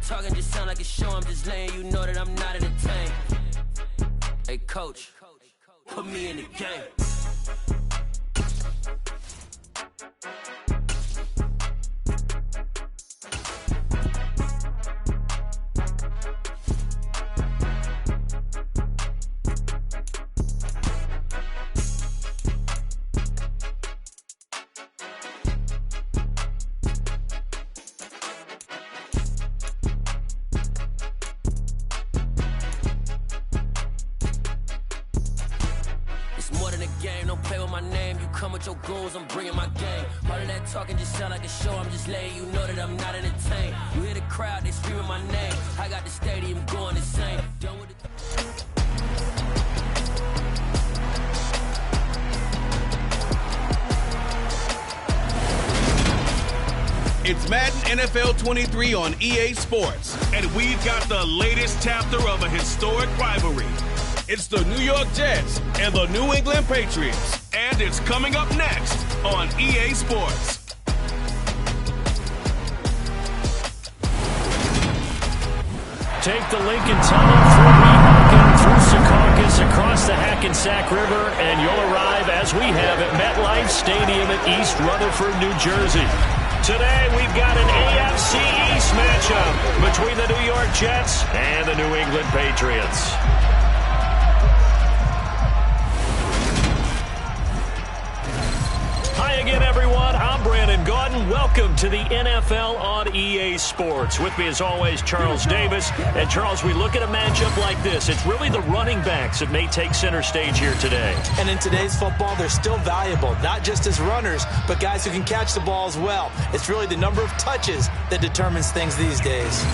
talking just sound like a show. I'm just letting you know that I'm not entertained. Hey, coach, put me in the game. With your goons, I'm bringing my game. All of that talking just sound like a show. I'm just letting you know that I'm not entertained. You hear the crowd, they screaming my name. I got the stadium going insane. Done with It's Madden NFL 23 on EA Sports. And we've got the latest chapter of a historic rivalry. It's the New York Jets and the New England Patriots. And it's coming up next on EA Sports. Take the Lincoln Tunnel through Weehawken, through Secaucus, across the Hackensack River, and you'll arrive, as we have, at MetLife Stadium at East Rutherford, New Jersey. Today, we've got an AFC East matchup between the New York Jets and the New England Patriots. Hi again, everyone. I'm Brandon Gaudin. Welcome to the NFL on EA Sports. With me, as always, Charles Davis. And, Charles, we look at a matchup like this. It's really the running backs that may take center stage here today. And in today's football, they're still valuable, not just as runners, but guys who can catch the ball as well. It's really the number of touches that determines things these days.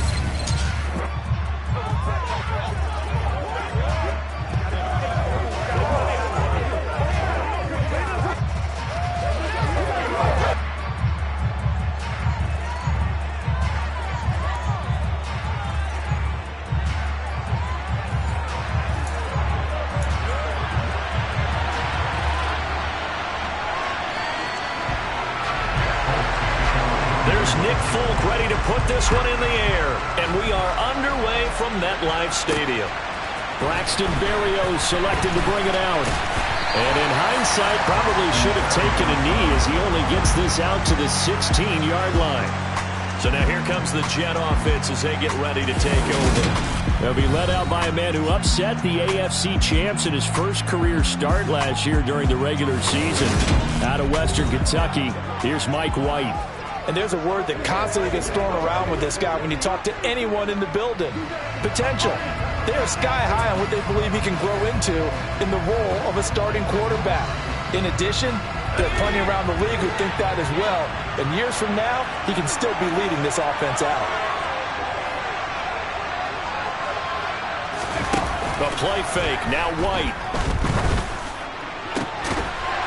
This one in the air, and we are underway from MetLife Stadium. Braxton Berrios selected to bring it out. And in hindsight, probably should have taken a knee as he only gets this out to the 16-yard line. So now here comes the Jet offense as they get ready to take over. They'll be led out by a man who upset the AFC champs in his first career start last year during the regular season. Out of Western Kentucky, here's Mike White. And there's a word that constantly gets thrown around with this guy when you talk to anyone in the building. Potential. They are sky high on what they believe he can grow into in the role of a starting quarterback. In addition, there are plenty around the league who think that as well. And years from now, he can still be leading this offense out. The play fake, now White.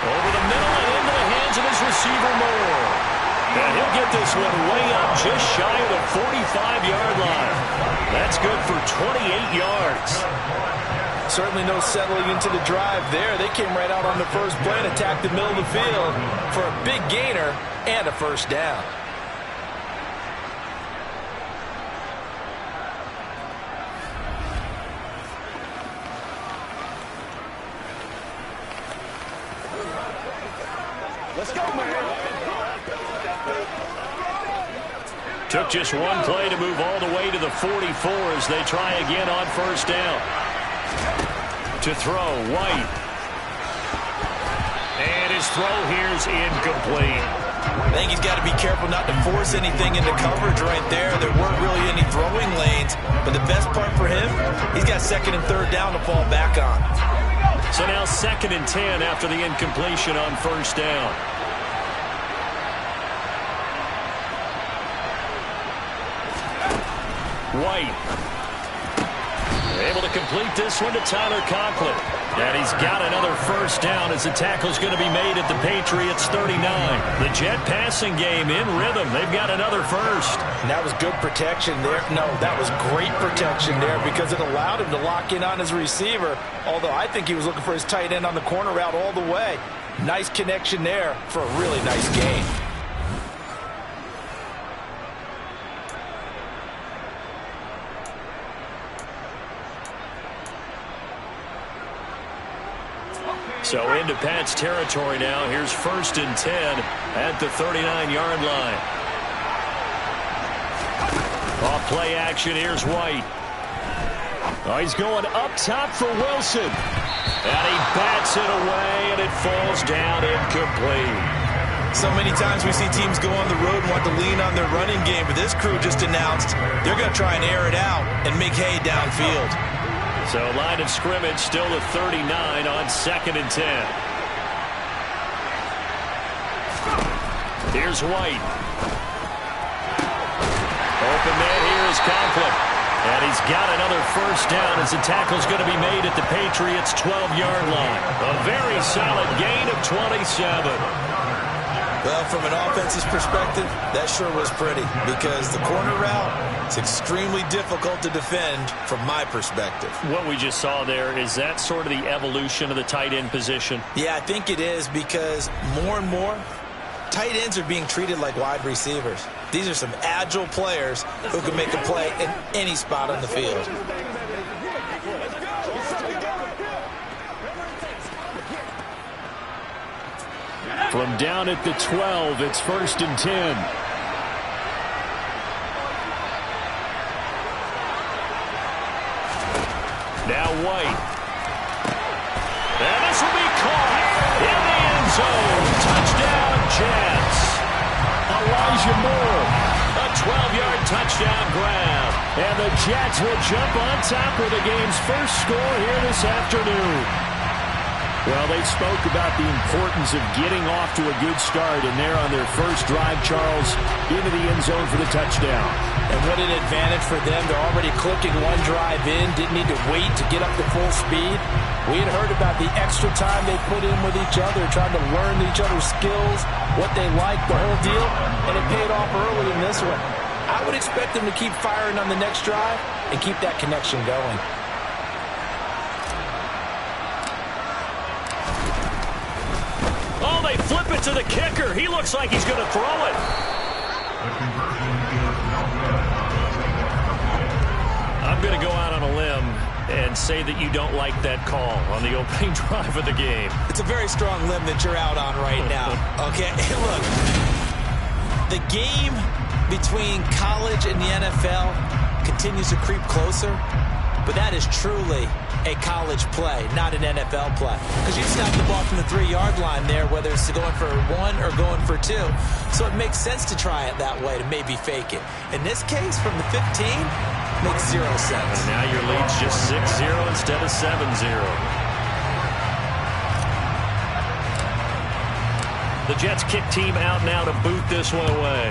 Over the middle and into the hands of his receiver Moore. And he'll get this one way up just shy of the 45-yard line. That's good for 28 yards. Certainly no settling into the drive there. They came right out on the first play and attacked the middle of the field for a big gainer and a first down. Let's go, man. Took just one play to move all the way to the 44 as they try again on first down. To throw, White. And his throw here's incomplete. I think he's got to be careful not to force anything into coverage right there. There weren't really any throwing lanes. But the best part for him, he's got second and third down to fall back on. So now 2nd and 10 after the incompletion on first down. White. Able to complete this one to Tyler Conklin. And he's got another first down as the tackle's going to be made at the Patriots 39. The Jet passing game in rhythm. They've got another first. And that was good protection there. No, that was great protection there because it allowed him to lock in on his receiver. Although I think he was looking for his tight end on the corner route all the way. Nice connection there for a really nice gain. So into Pats territory now. Here's 1st and 10 at the 39-yard line. Off play action. Here's White. Oh, he's going up top for Wilson. And he bats it away, and it falls down incomplete. So many times we see teams go on the road and want to lean on their running game, but this crew just announced they're going to try and air it out and make hay downfield. So line of scrimmage still at 39 on 2nd and 10. Here's White. Open man here is Conklin. And he's got another 1st down as the tackle's going to be made at the Patriots' 12-yard line. A very solid gain of 27. Well, from an offense's perspective, that sure was pretty because the corner route is extremely difficult to defend from my perspective. What we just saw there, is that sort of the evolution of the tight end position? Yeah, I think it is because more and more, tight ends are being treated like wide receivers. These are some agile players who can make a play in any spot on the field. From down at the 12, it's 1st and 10. Now White. And this will be caught in the end zone. Touchdown, Jets. Elijah Moore. A 12-yard touchdown grab. And the Jets will jump on top with the game's first score here this afternoon. Well, they spoke about the importance of getting off to a good start, and they're on their first drive, Charles, into the end zone for the touchdown. And what an advantage for them. They're already clicking one drive in, didn't need to wait to get up to full speed. We had heard about the extra time they put in with each other, trying to learn each other's skills, what they like, the whole deal, and it paid off early in this one. I would expect them to keep firing on the next drive and keep that connection going. Oh, they flip it to the kicker. He looks like he's going to throw it. I'm going to go out on a limb and say that you don't like that call on the opening drive of the game. It's a very strong limb that you're out on right now. Okay, look, the game between college and the NFL continues to creep closer, but that is truly a college play, not an NFL play. Because you snap the ball from the 3-yard line there, whether it's going for 1 or going for 2. So it makes sense to try it that way, to maybe fake it. In this case, from the 15, makes 0 sense. And now your lead's just 6-0 instead of 7-0. The Jets kick team out now to boot this one away.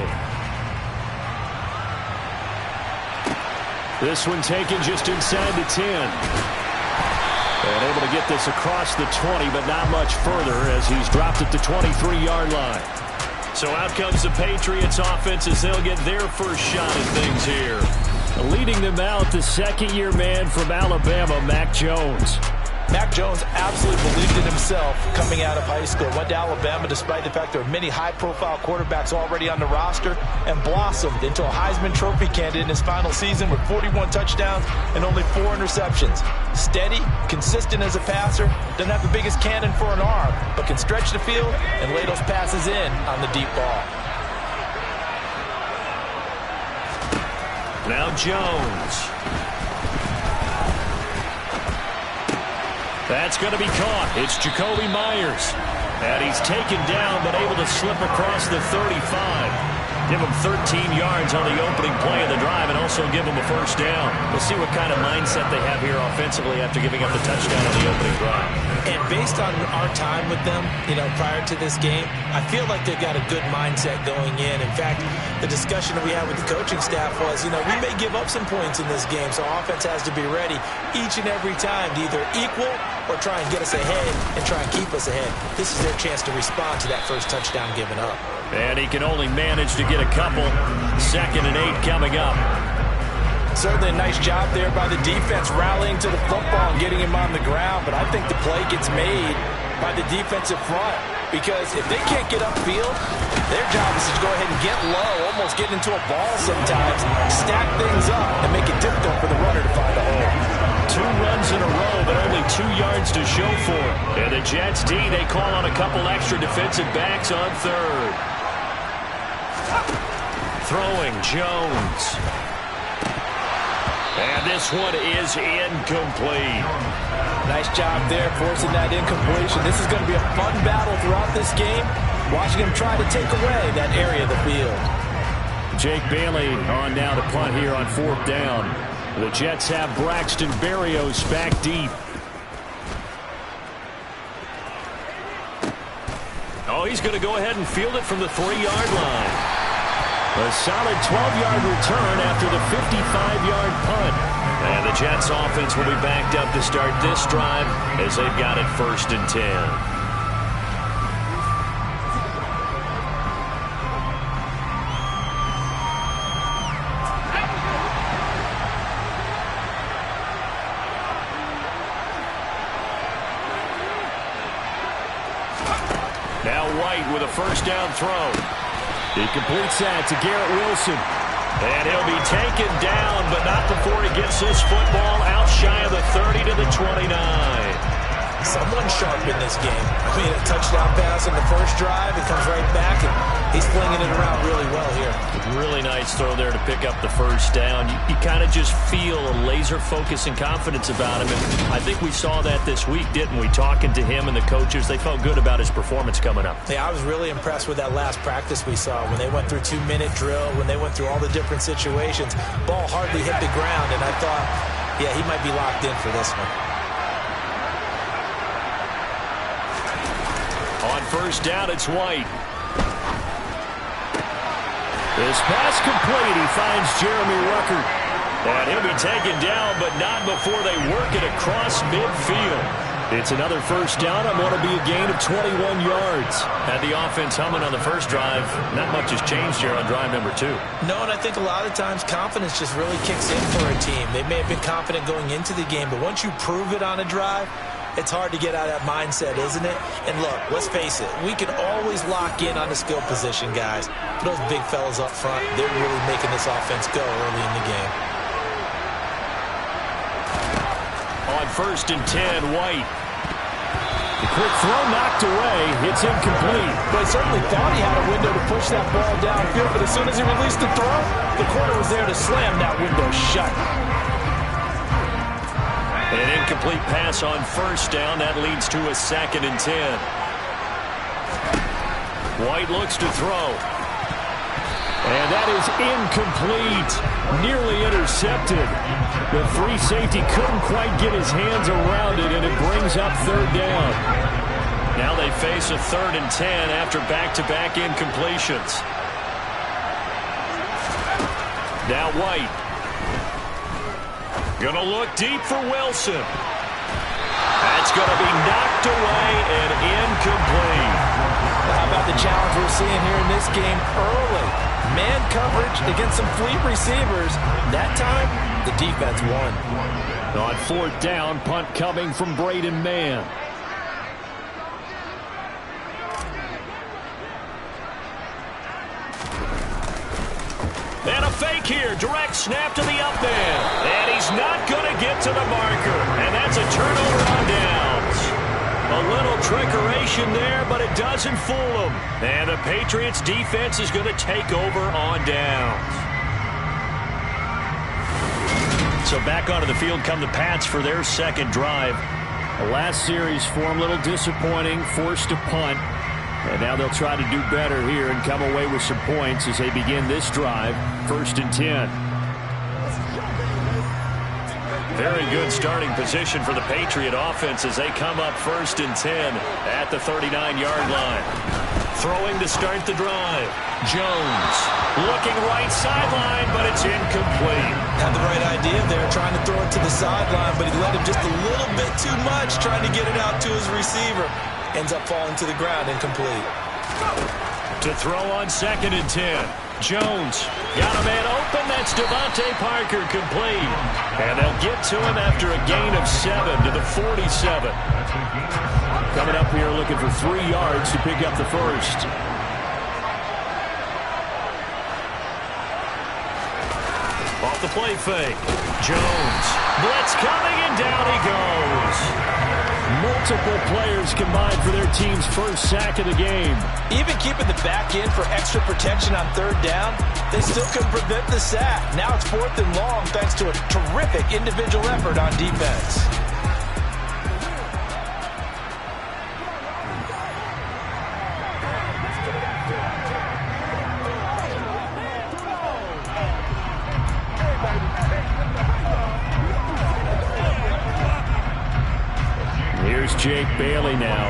This one taken just inside the 10. And able to get this across the 20, but not much further as he's dropped at the 23-yard line. So out comes the Patriots offense as they'll get their first shot at things here. Leading them out, the second-year man from Alabama, Mac Jones. Mac Jones absolutely believed in himself coming out of high school. Went to Alabama despite the fact there are many high-profile quarterbacks already on the roster and blossomed into a Heisman Trophy candidate in his final season with 41 touchdowns and only 4 interceptions. Steady, consistent as a passer, doesn't have the biggest cannon for an arm, but can stretch the field and lay those passes in on the deep ball. Now Jones. That's going to be caught. It's Jacoby Myers. And he's taken down, but able to slip across the 35. Give him 13 yards on the opening play of the drive and also give him a first down. We'll see what kind of mindset they have here offensively after giving up the touchdown on the opening drive. And based on our time with them, prior to this game, I feel like they've got a good mindset going in. In fact, the discussion that we had with the coaching staff was, we may give up some points in this game, so offense has to be ready each and every time to either equal or try and get us ahead and try and keep us ahead. This is their chance to respond to that first touchdown given up. And he can only manage to get a couple. 2nd and 8 coming up. Certainly a nice job there by the defense rallying to the football and getting him on the ground, but I think the play gets made by the defensive front because if they can't get upfield, their job is to go ahead and get low, almost get into a ball sometimes, stack things up, and make it difficult for the runner to find a hole. 2 runs in a row, but only 2 yards to show for it. And the Jets D, they call on a couple extra defensive backs on third. Throwing Jones. And this one is incomplete. Nice job there forcing that incompletion. This is going to be a fun battle throughout this game. Watching him try to take away that area of the field. Jake Bailey on now to punt here on 4th down. The Jets have Braxton Berrios back deep. Oh, he's going to go ahead and field it from the 3-yard line. A solid 12-yard return after the 55-yard punt. And the Jets offense will be backed up to start this drive as they've got it 1st and 10. Now White with a 1st down throw. He completes that to Garrett Wilson. And he'll be taken down, but not before he gets this football out shy of the 30 to the 29. Someone sharp in this game. I mean, a touchdown pass on the first drive. It comes right back, and he's flinging it around really well here. Really nice throw there to pick up the 1st down. You kind of just feel a laser focus and confidence about him. And I think we saw that this week, didn't we? Talking to him and the coaches, they felt good about his performance coming up. Yeah, I was really impressed with that last practice we saw when they went through 2-minute drill, when they went through all the different situations. Ball hardly hit the ground, and I thought, yeah, he might be locked in for this one. On 1st down, it's White. This pass complete. He finds Jeremy Ruckert. And he'll be taken down, but not before they work it across midfield. It's another 1st down. I'm going to be a gain of 21 yards. Had the offense humming on the first drive. Not much has changed here on drive number 2. No, and I think a lot of times confidence just really kicks in for a team. They may have been confident going into the game, but once you prove it on a drive, it's hard to get out of that mindset, isn't it? And look, let's face it, we can always lock in on the skill position, guys. But those big fellas up front, they're really making this offense go early in the game. On 1st and 10, White. The quick throw knocked away. It's incomplete. But he certainly thought he had a window to push that ball downfield, but as soon as he released the throw, the corner was there to slam that window shut. An incomplete pass on 1st down. That leads to a 2nd and 10. White looks to throw. And that is incomplete. Nearly intercepted. The free safety couldn't quite get his hands around it, and it brings up 3rd down. Now they face a 3rd and 10 after back-to-back incompletions. Now White. Gonna look deep for Wilson. That's gonna be knocked away and incomplete. How about the challenge we're seeing here in this game early? Man coverage against some fleet receivers. That time, the defense won. On 4th down, punt coming from Braden Mann. And a fake here. Direct snap to the up man. And he's not going to get to the marker. And that's a turnover on downs. A little trickeration there, but it doesn't fool them. And the Patriots defense is going to take over on downs. So back onto the field come the Pats for their 2nd drive. The last series for them a little disappointing, forced to punt. And now they'll try to do better here and come away with some points as they begin this drive, 1st and 10. Very good starting position for the Patriot offense as they come up 1st and 10 at the 39-yard line. Throwing to start the drive. Jones looking right sideline, but it's incomplete. Had the right idea there, trying to throw it to the sideline, but he let him just a little bit too much, trying to get it out to his receiver. Ends up falling to the ground, incomplete. To throw on 2nd and 10. Jones got a man open. That's Devontae Parker, complete. And they'll get to him after a gain of 7 to the 47. Coming up here looking for 3 yards to pick up the 1st. Off the play fake. Jones. Blitz coming, and down he goes. Multiple players combined for their team's first sack of the game. Even keeping the back in for extra protection on third down, they still couldn't prevent the sack. Now it's 4th and long thanks to a terrific individual effort on defense. Here's Jake Bailey now.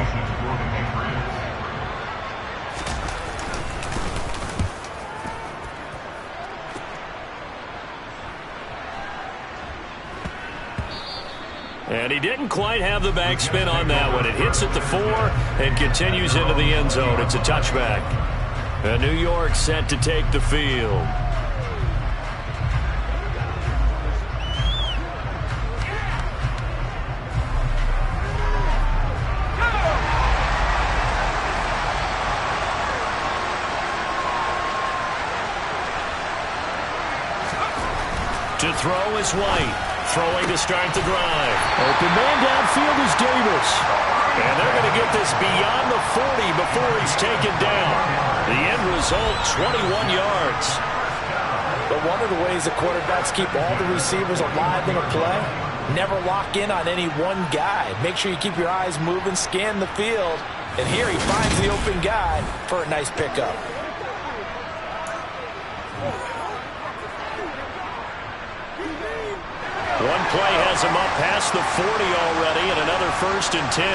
And he didn't quite have the backspin on that one. It hits at the 4 and continues into the end zone. It's a touchback. And New York set to take the field. To throw is White. Throwing to start the drive. Open man downfield is Davis. And they're going to get this beyond the 40 before he's taken down. The end result, 21 yards. But one of the ways the quarterbacks keep all the receivers alive in a play, never lock in on any one guy. Make sure you keep your eyes moving, scan the field. And here he finds the open guy for a nice pickup. One play has him up past the 40 already, and another 1st and 10.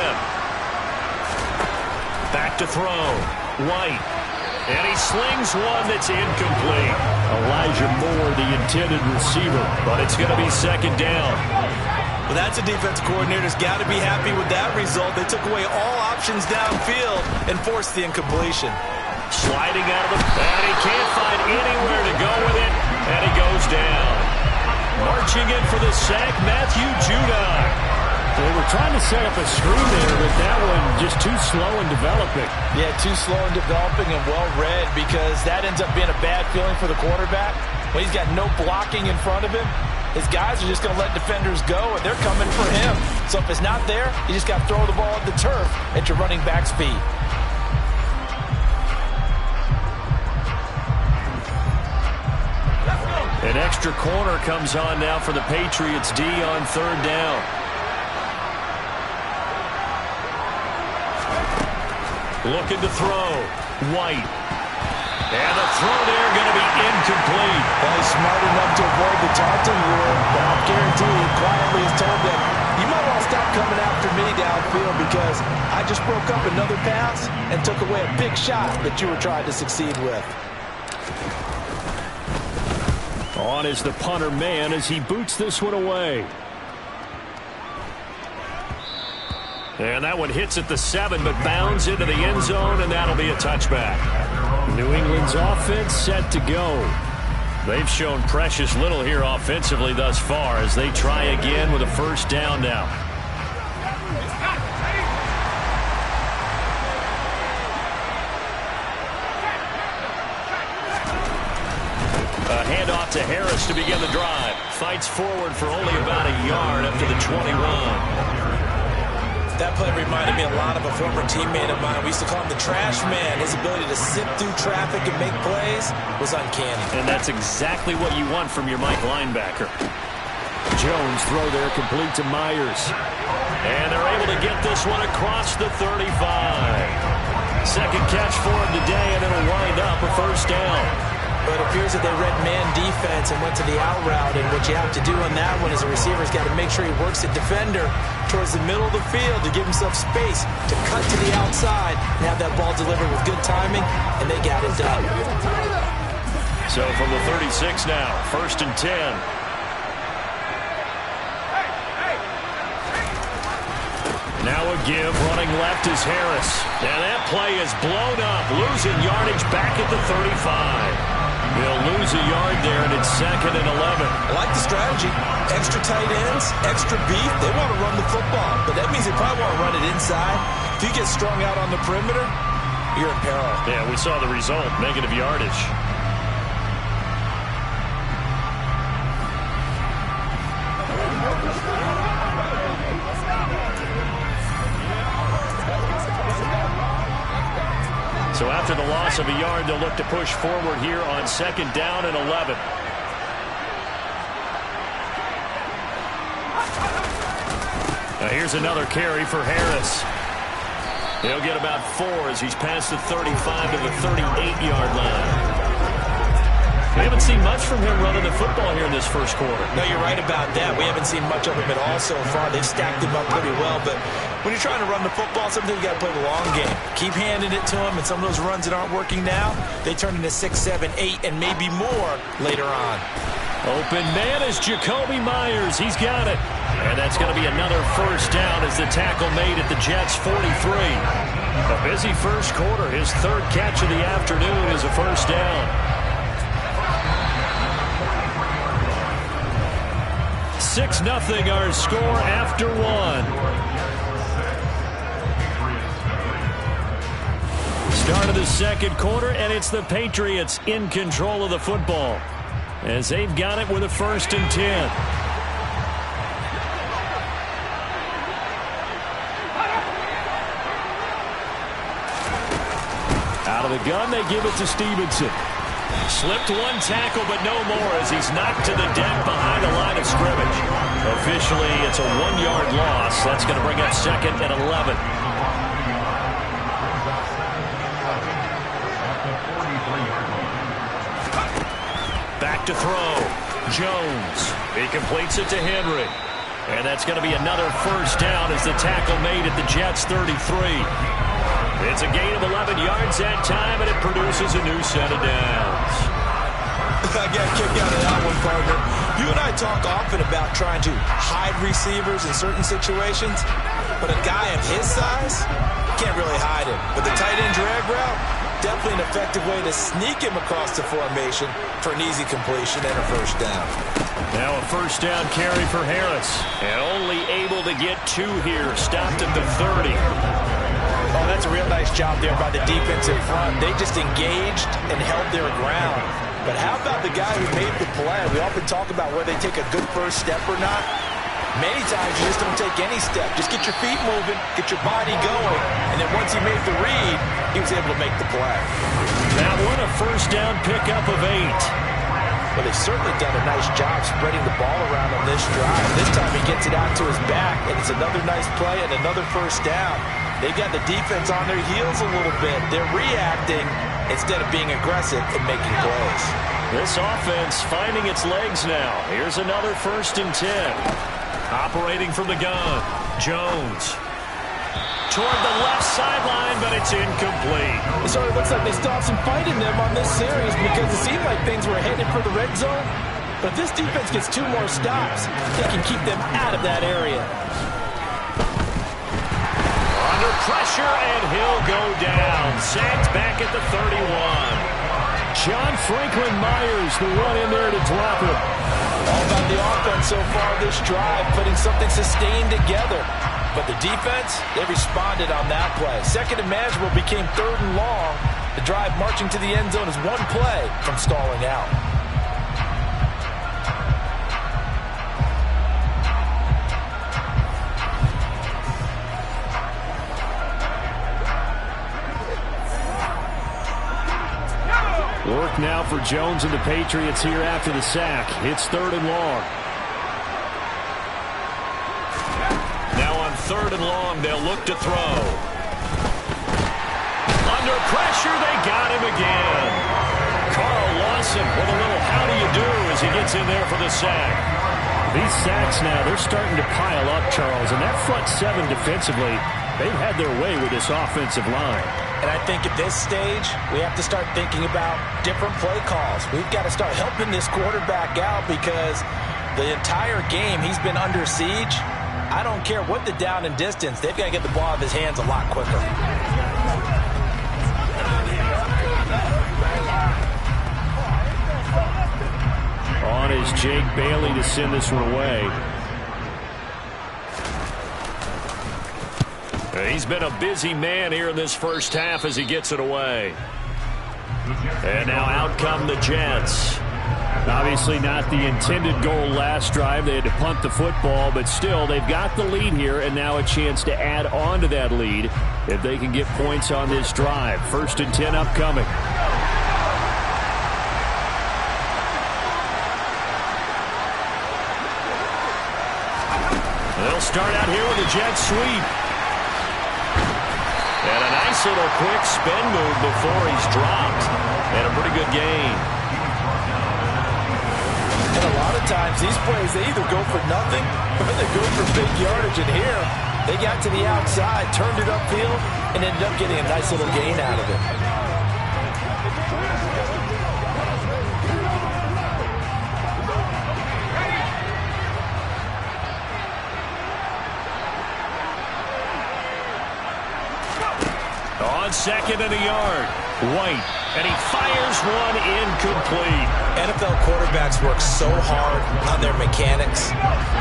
Back to throw. White. And he slings one that's incomplete. Elijah Moore, the intended receiver, but it's going to be 2nd down. Well, that's a defense coordinator's got to be happy with that result. They took away all options downfield and forced the incompletion. Sliding out of the... And he can't find anywhere to go with it, and he goes down. Marching in for the sack, Matthew Judon. They were trying to set up a screen there, but that one just too slow in developing. Yeah, too slow in developing and well read, because that ends up being a bad feeling for the quarterback. When he's got no blocking in front of him, his guys are just going to let defenders go, and they're coming for him. So if it's not there, you just got to throw the ball at the turf at your running back's feet. An extra corner comes on now for the Patriots D on 3rd down. Looking to throw. White. And the throw there going to be incomplete. Well, he's smart enough to avoid the taunting rule, but I'll guarantee he quietly has told them, you might want to stop coming after me downfield because I just broke up another pass and took away a big shot that you were trying to succeed with. On is the punter man as he boots this one away. And that one hits at the 7, but bounds into the end zone, and that'll be a touchback. New England's offense set to go. They've shown precious little here offensively thus far as they try again with a 1st down now. A handoff to Harris to begin the drive. Fights forward for only about a yard up to the 21. That play reminded me a lot of a former teammate of mine. We used to call him the trash man. His ability to sift through traffic and make plays was uncanny. And that's exactly what you want from your Mike linebacker. Jones throw there complete to Myers. And they're able to get this one across the 35. 2nd catch for him today, and it'll wind up a 1st down. But it appears that they read man defense and went to the out route. And what you have to do on that one is a receiver's got to make sure he works the defender towards the middle of the field to give himself space to cut to the outside and have that ball delivered with good timing, and they got it done. So from the 36 now, 1st and 10. Now a give, running left is Harris. And that play is blown up, losing yardage back at the 35. He'll lose a yard there, and it's 2nd and 11. I like the strategy. Extra tight ends, extra beef. They want to run the football, but that means they probably want to run it inside. If you get strung out on the perimeter, you're in peril. Yeah, we saw the result, negative yardage. after the loss of a yard, they'll look to push forward here on 2nd down and 11. Now here's another carry for Harris. He'll get about 4 as he's past the 35 to the 38-yard line. We haven't seen much from him running the football here in this first quarter. No, you're right about that. We haven't seen much of him at all so far. They've stacked him up pretty well, but when you're trying to run the football, sometimes you got to play the long game. Keep handing it to him, and some of those runs that aren't working now, they turn into 6, 7, 8, and maybe more later on. Open man is Jacoby Myers. He's got it. And that's going to be another first down as the tackle made at the Jets' 43. A busy first quarter. His 3rd catch of the afternoon is a first down. 6-0 our score after 1. Start of the second quarter, and it's the Patriots in control of the football as they've got it with a 1st and 10. Out of the gun, they give it to Stevenson. Slipped one tackle, but no more as he's knocked to the deck behind the line of scrimmage. Officially, it's a 1-yard loss. That's going to bring up 2nd and 11. Back to throw. Jones. He completes it to Henry. And that's going to be another first down as the tackle made at the Jets' 33. It's a gain of 11 yards that time, and it produces a new set of downs. I got a kick out of that one, partner. You and I talk often about trying to hide receivers in certain situations, but a guy of his size can't really hide him. But the tight end drag route, definitely an effective way to sneak him across the formation for an easy completion and a first down. Now a first down carry for Harris, and only able to get 2 here. Stopped at the 30. Oh, that's a real nice job there by the defense in front. They just engaged and held their ground. But how about the guy who made the play? We often talk about whether they take a good first step or not. Many times you just don't take any step. Just get your feet moving, get your body going, and then once he made the read, he was able to make the play. That one a first down pickup of 8. Well, they've certainly done a nice job spreading the ball around on this drive. This time he gets it out to his back, and it's another nice play and another first down. They've got the defense on their heels a little bit. They're reacting instead of being aggressive and making plays. This offense finding its legs now. Here's another 1st and 10. Operating from the gun. Jones. Toward the left sideline, but it's incomplete. So it looks like they still have some fight in them on this series because it seemed like things were headed for the red zone. But if this defense gets 2 more stops, they can keep them out of that area. Under pressure, and he'll go down. Sacked back at the 31. John Franklin Myers, the one in there to drop him. All about the offense so far this drive, putting something sustained together. But the defense, they responded on that play. 2nd and manageable became 3rd and long. The drive marching to the end zone is 1 play from stalling out. Work now for Jones and the Patriots here after the sack. It's 3rd and long. Now on 3rd and long, they'll look to throw. Under pressure, they got him again. Carl Lawson with a little how do you do as he gets in there for the sack. These sacks now, they're starting to pile up, Charles. And that front 7 defensively, they've had their way with this offensive line. And I think at this stage, we have to start thinking about different play calls. We've got to start helping this quarterback out because the entire game he's been under siege. I don't care what the down and distance. They've got to get the ball out of his hands a lot quicker. On is Jake Bailey to send this one away. He's been a busy man here in this first half as he gets it away. And now out come the Jets. Obviously not the intended goal last drive. They had to punt the football, but still, they've got the lead here, and now a chance to add on to that lead if they can get points on this drive. 1st and 10 upcoming. They'll start out here with a jet sweep. And a nice little quick spin move before he's dropped. And a pretty good gain. And a lot of times these plays, they either go for nothing or they go for big yardage. And here, they got to the outside, turned it upfield, and ended up getting a nice little gain out of it. On 2nd and a yard, White, and he fires one incomplete. NFL quarterbacks work so hard on their mechanics,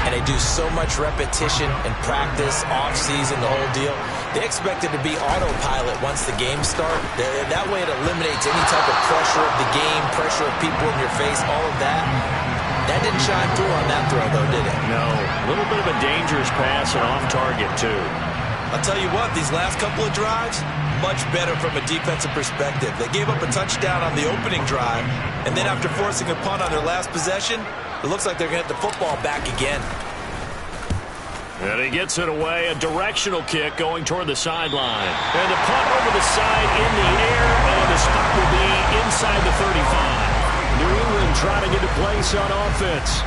and they do so much repetition and practice, off-season, the whole deal. They expect it to be autopilot once the games start. That way it eliminates any type of pressure of the game, pressure of people in your face, all of that. That didn't shine through on that throw, though, did it? No, a little bit of a dangerous pass and off target, too. I'll tell you what, these last couple of drives, much better from a defensive perspective. They gave up a touchdown on the opening drive, and then after forcing a punt on their last possession, it looks like they're going to get the football back again. And he gets it away, a directional kick going toward the sideline. And the punt over the side in the air, and the spot will be inside the 35. New England trying to get a place on offense.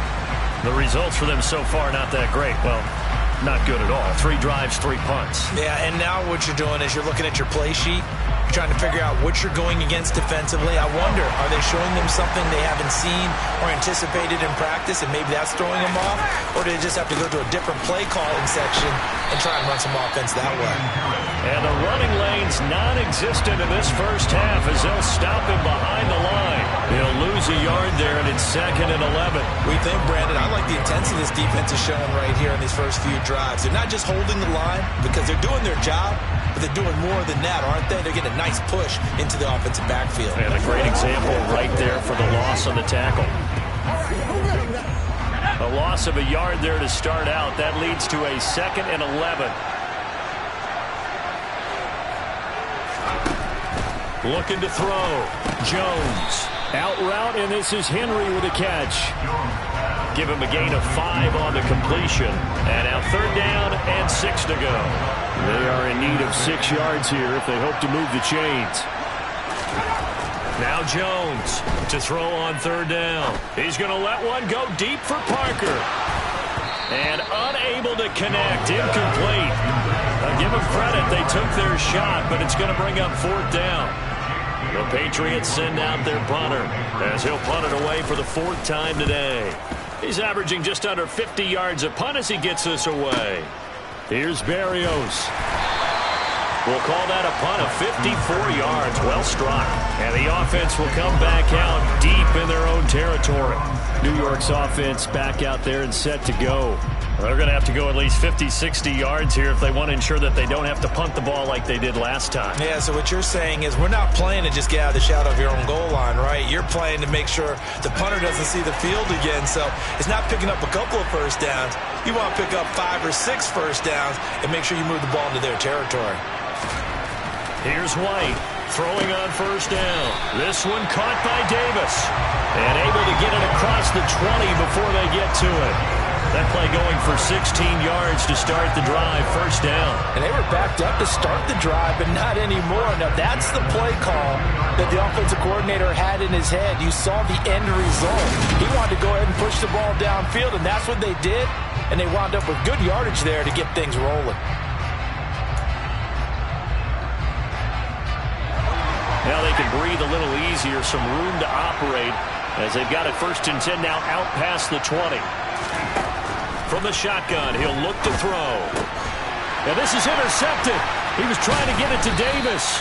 The results for them so far, not that great. Well, not good at all. 3 drives, 3 punts. Yeah, and now what you're doing is you're looking at your play sheet. You're trying to figure out what you're going against defensively. I wonder, are they showing them something they haven't seen or anticipated in practice, and maybe that's throwing them off? Or do they just have to go to a different play calling section and try and run some offense that way? And the running lane's non-existent in this first half as they'll stop him behind the line. He'll lose a yard there, and it's 2nd and 11. We think, Brandon, I like the intensity this defense is showing right here in these first few drives. They're not just holding the line because they're doing their job, but they're doing more than that, aren't they? They're getting a nice push into the offensive backfield. And a great example right there for the loss on the tackle. A loss of a yard there to start out. That leads to a 2nd and 11. Looking to throw. Jones. Out route, and this is Henry with a catch. Give him a gain of 5 on the completion. And now 3rd down and 6 to go. They are in need of 6 yards here if they hope to move the chains. Now Jones to throw on 3rd down. He's going to let one go deep for Parker. And unable to connect. Incomplete. Give them credit. They took their shot, but it's going to bring up 4th down. The Patriots send out their punter as he'll punt it away for the 4th time today. He's averaging just under 50 yards a punt as he gets this away. Here's Berrios. We'll call that a punt of 54 yards. Well struck. And the offense will come back out deep in their own territory. New York's offense back out there and set to go. They're going to have to go at least 50, 60 yards here if they want to ensure that they don't have to punt the ball like they did last time. Yeah, so what you're saying is we're not playing to just get out of the shadow of your own goal line, right? You're playing to make sure the punter doesn't see the field again. So it's not picking up a couple of first downs. You want to pick up 5 or 6 first downs and make sure you move the ball into their territory. Here's White throwing on 1st down. This one caught by Davis. And able to get it across the 20 before they get to it. That play going for 16 yards to start the drive, 1st down. And they were backed up to start the drive, but not anymore. Now, that's the play call that the offensive coordinator had in his head. You saw the end result. He wanted to go ahead and push the ball downfield, and that's what they did. And they wound up with good yardage there to get things rolling. Now they can breathe a little easier, some room to operate as they've got it 1st and 10 now out past the 20. From the shotgun, he'll look to throw. And this is intercepted. He was trying to get it to Davis.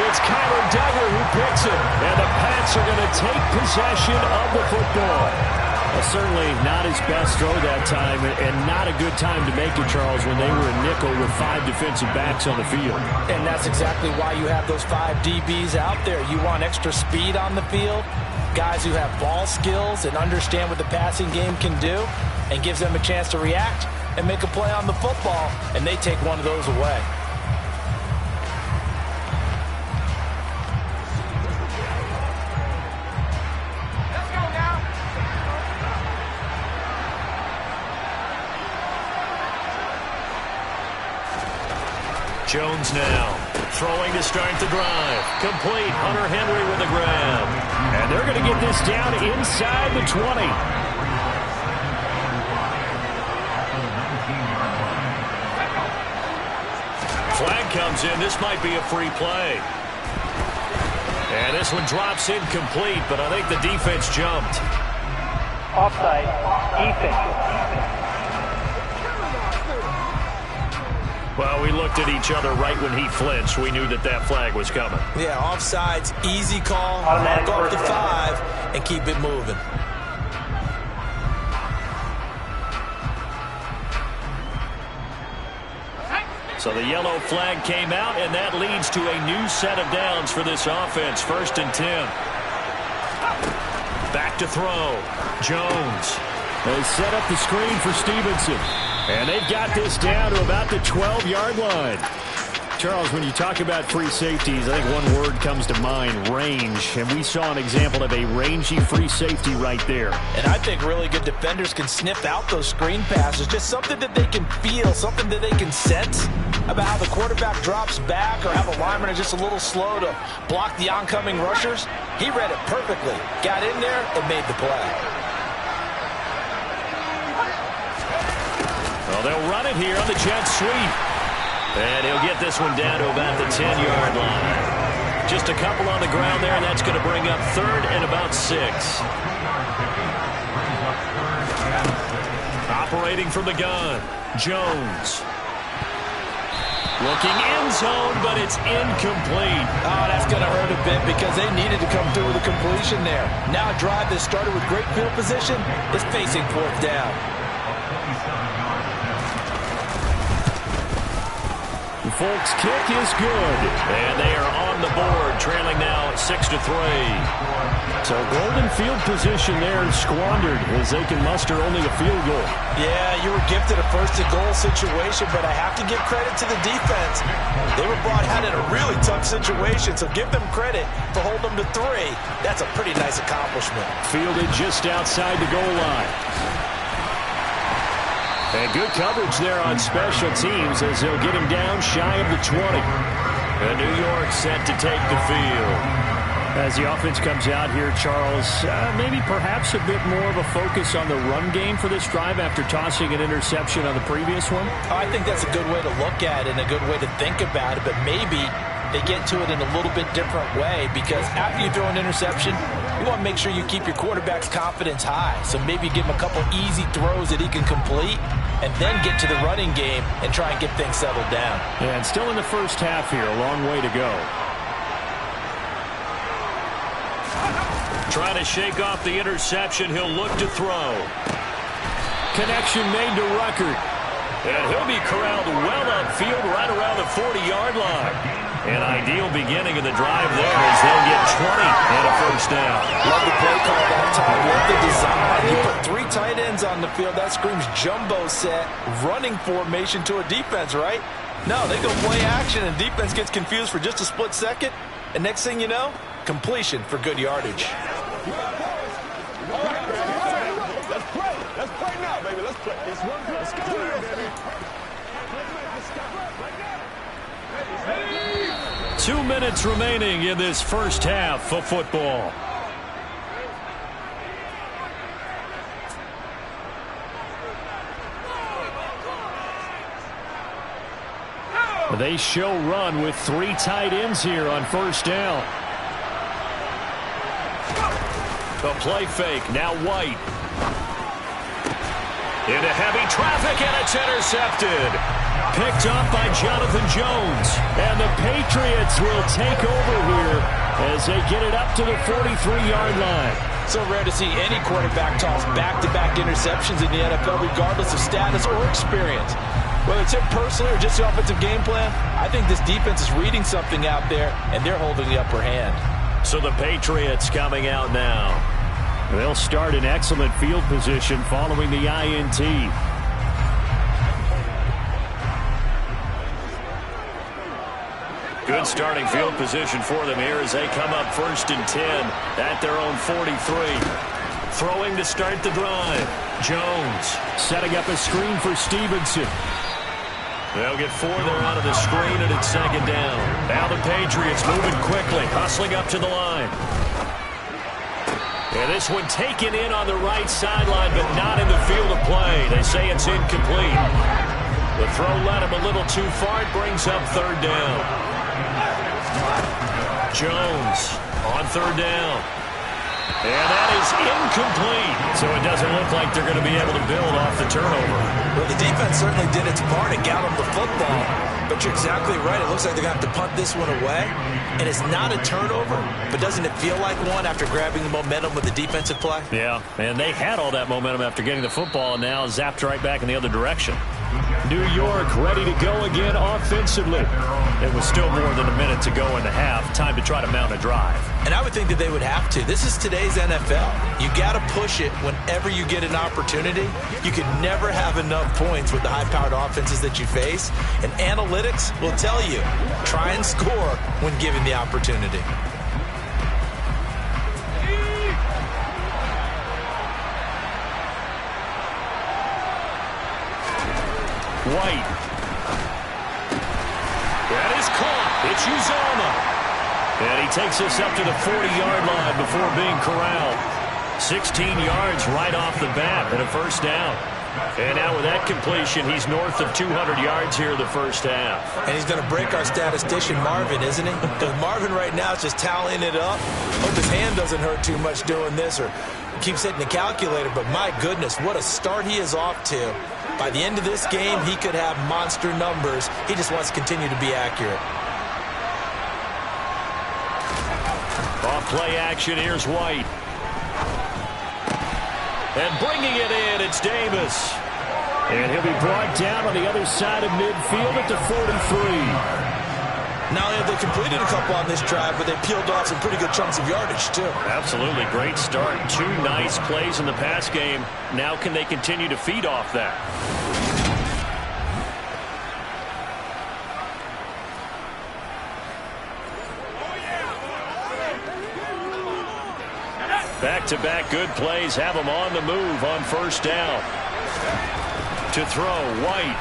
It's Kyler Duggar who picks it. And the Pats are going to take possession of the football. Well, certainly not his best throw that time, and not a good time to make it, Charles, when they were a nickel with 5 defensive backs on the field. And that's exactly why you have those 5 DBs out there. You want extra speed on the field. Guys who have ball skills and understand what the passing game can do, and gives them a chance to react and make a play on the football, and they take one of those away. Jones now throwing to start the drive. Complete. Hunter Henry with a grab. And they're going to get this down inside the 20. Flag comes in. This might be a free play. And this one drops incomplete, but I think the defense jumped. Offside. Defense. Well, we looked at each other right when he flinched. We knew that that flag was coming. Yeah, offsides, easy call. Mark off the 5 and keep it moving. So the yellow flag came out, and that leads to a new set of downs for this offense. 1st and 10. Back to throw. Jones. They set up the screen for Stevenson. And they've got this down to about the 12-yard line. Charles, when you talk about free safeties, I think one word comes to mind, range. And we saw an example of a rangy free safety right there. And I think really good defenders can sniff out those screen passes. Just something that they can feel, something that they can sense about how the quarterback drops back or how the linemen are just a little slow to block the oncoming rushers. He read it perfectly, got in there, and made the play. Well, they'll run it here on the jet sweep. And he'll get this one down to about the 10-yard line. Just a couple on the ground there, and that's going to bring up 3rd and about 6. Operating from the gun, Jones. Looking end zone, but it's incomplete. Oh, that's going to hurt a bit because they needed to come through with a completion there. Now a drive that started with great field position is facing 4th down. The Folks kick is good. And they are on the board, trailing now 6-3. So golden field position there squandered as they can muster only a field goal. Yeah, you were gifted a 1st-and-goal situation, but I have to give credit to the defense. They were brought out in a really tough situation, so give them credit for holding them to 3. That's a pretty nice accomplishment. Fielded just outside the goal line. And good coverage there on special teams as they'll get him down shy of the 20. And New York set to take the field. As the offense comes out here, Charles, maybe perhaps a bit more of a focus on the run game for this drive after tossing an interception on the previous one? I think that's a good way to look at it and a good way to think about it, but maybe they get to it in a little bit different way because after you throw an interception, you want to make sure you keep your quarterback's confidence high. So maybe give him a couple easy throws that he can complete and then get to the running game and try and get things settled down. Yeah, and still in the first half here, a long way to go. Trying to shake off the interception, he'll look to throw. Connection made to Ruckert. And he'll be corralled well upfield right around the 40-yard line. An ideal beginning of the drive there as they'll get 20 and a 1st down. Love the play call that time. Love the design. You put 3 tight ends on the field. That screams jumbo set, running formation to a defense, right? No, they go play action and defense gets confused for just a split second. And next thing you know, completion for good yardage. Let's play. Let's play now, baby. Let's play. Let's go there, baby. 2 minutes remaining in this first half of football. They show run with 3 tight ends here on 1st down. A play fake, now White. Into heavy traffic, and it's intercepted. Picked up by Jonathan Jones. And the Patriots will take over here as they get it up to the 43-yard line. So rare to see any quarterback toss back-to-back interceptions in the NFL, regardless of status or experience. Whether it's him personally or just the offensive game plan, I think this defense is reading something out there, and they're holding the upper hand. So the Patriots coming out now. They'll start in excellent field position following the INT. Good starting field position for them here as they come up 1st and 10 at their own 43. Throwing to start the drive. Jones setting up a screen for Stevenson. They'll get 4 there out of the screen, and it's 2nd down. Now the Patriots moving quickly, hustling up to the line. And this one taken in on the right sideline, but not in the field of play. They say it's incomplete. The throw led him a little too far. It brings up 3rd down. Jones on 3rd down. And that is incomplete. So it doesn't look like they're going to be able to build off the turnover. Well, the defense certainly did its part and got them the football. But you're exactly right. It looks like they're going to have to punt this one away. And it's not a turnover, but doesn't it feel like one after grabbing the momentum with the defensive play? Yeah, and they had all that momentum after getting the football, and now zapped right back in the other direction. New York ready to go again offensively. It was still more than a minute to go in the half. Time to try to mount a drive. And I would think that they would have to. This is today's NFL. You got to push it whenever you get an opportunity. You can never have enough points with the high-powered offenses that you face. And analytics will tell you, try and score when given the opportunity. White. That is caught. It's Uzomah. And he takes us up to the 40-yard line before being corralled. 16 yards right off the bat and a 1st down. And now with that completion, he's north of 200 yards here in the 1st half. And he's going to break our statistician Marvin, isn't he? Because Marvin right now is just tallying it up. Hope his hand doesn't hurt too much doing this or keeps hitting the calculator. But my goodness, what a start he is off to. By the end of this game, he could have monster numbers. He just wants to continue to be accurate. Off play action, here's White. And bringing it in, it's Davis. And he'll be brought down on the other side of midfield at the 43. Not only have they completed a couple on this drive, but they peeled off some pretty good chunks of yardage, too. Absolutely. Great start. 2 nice plays in the pass game. Now can they continue to feed off that? Back-to-back good plays have them on the move on 1st down. To throw, White.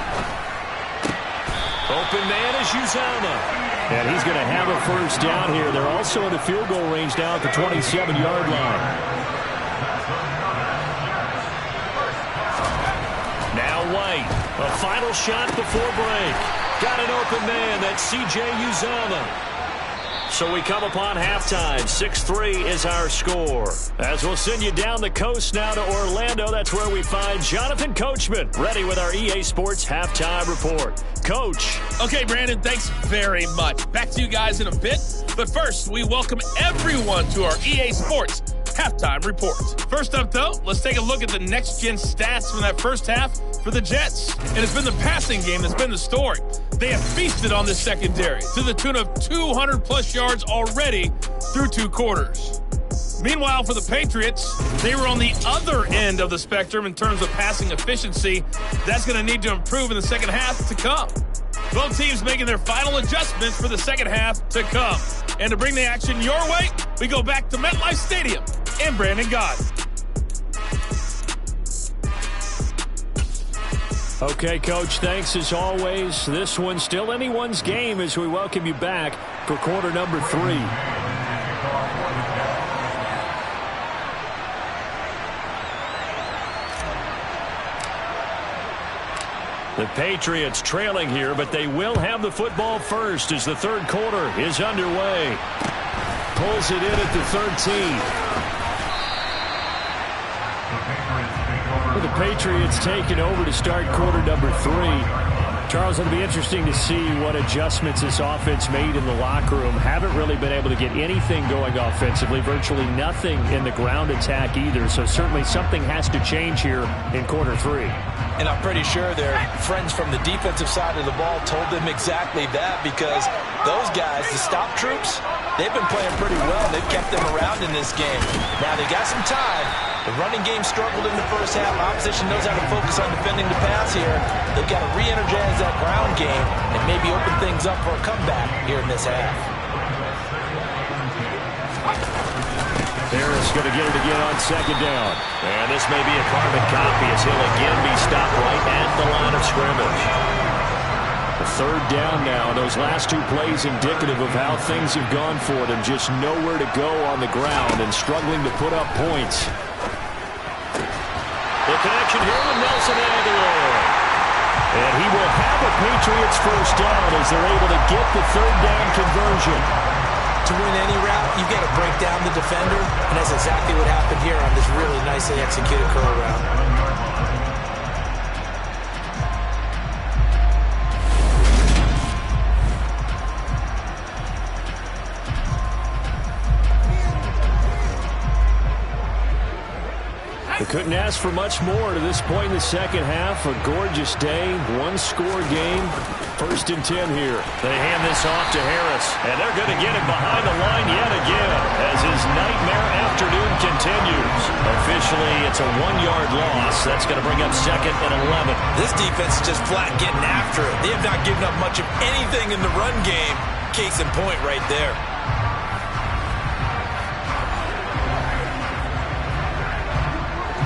Open man is Uzomah. And he's going to have a 1st down here. They're also in the field goal range now at the 27-yard line. Now White. A final shot before break. Got an open man. That's C.J. Uzomah. So we come upon halftime. 6-3 is our score. As we'll send you down the coast now to Orlando, that's where we find Jonathan Coachman, ready with our EA Sports halftime report. Coach. Okay, Brandon, thanks very much. Back to you guys in a bit. But first, we welcome everyone to our EA Sports halftime report. First up, though, let's take a look at the next-gen stats from that 1st half for the Jets. And it's been the passing game that's been the story. They have feasted on this secondary to the tune of 200-plus yards already through 2 quarters. Meanwhile, for the Patriots, they were on the other end of the spectrum in terms of passing efficiency. That's going to need to improve in the 2nd half to come. Both teams making their final adjustments for the 2nd half to come. And to bring the action your way, we go back to MetLife Stadium and Brandon God. Okay, Coach, thanks as always. This one's still anyone's game as we welcome you back for quarter number 3. The Patriots trailing here, but they will have the football first as the 3rd quarter is underway. Pulls it in at the 13. The Patriots taking over to start quarter number 3. Charles, it'll be interesting to see what adjustments this offense made in the locker room. Haven't really been able to get anything going offensively, virtually nothing in the ground attack either. So certainly something has to change here in quarter 3. And I'm pretty sure their friends from the defensive side of the ball told them exactly that, because those guys, the stop troops, they've been playing pretty well. They've kept them around in this game. Now, they got some time. The running game struggled in the first half. Opposition knows how to focus on defending the pass here. They've got to re-energize that ground game and maybe open things up for a comeback here in this half. Harris going to get it again on second down. And this may be a carbon copy as he'll again be stopped right at the line of scrimmage. The third down now. Those last two plays indicative of how things have gone for them. Just nowhere to go on the ground and struggling to put up points. The connection here with Nelson Aguilar. And he will have a Patriots first down as they're able to get the third down conversion. To win any route, you've got to break down the defender, and that's exactly what happened here on this really nicely executed curl route. They couldn't ask for much more to this point in the second half. A gorgeous day, one-score game. 1st and 10 here. They hand this off to Harris, and they're going to get him behind the line yet again as his nightmare afternoon continues. Officially, it's a 1-yard loss. That's going to bring up 2nd and 11. This defense is just flat getting after it. They have not given up much of anything in the run game. Case in point right there.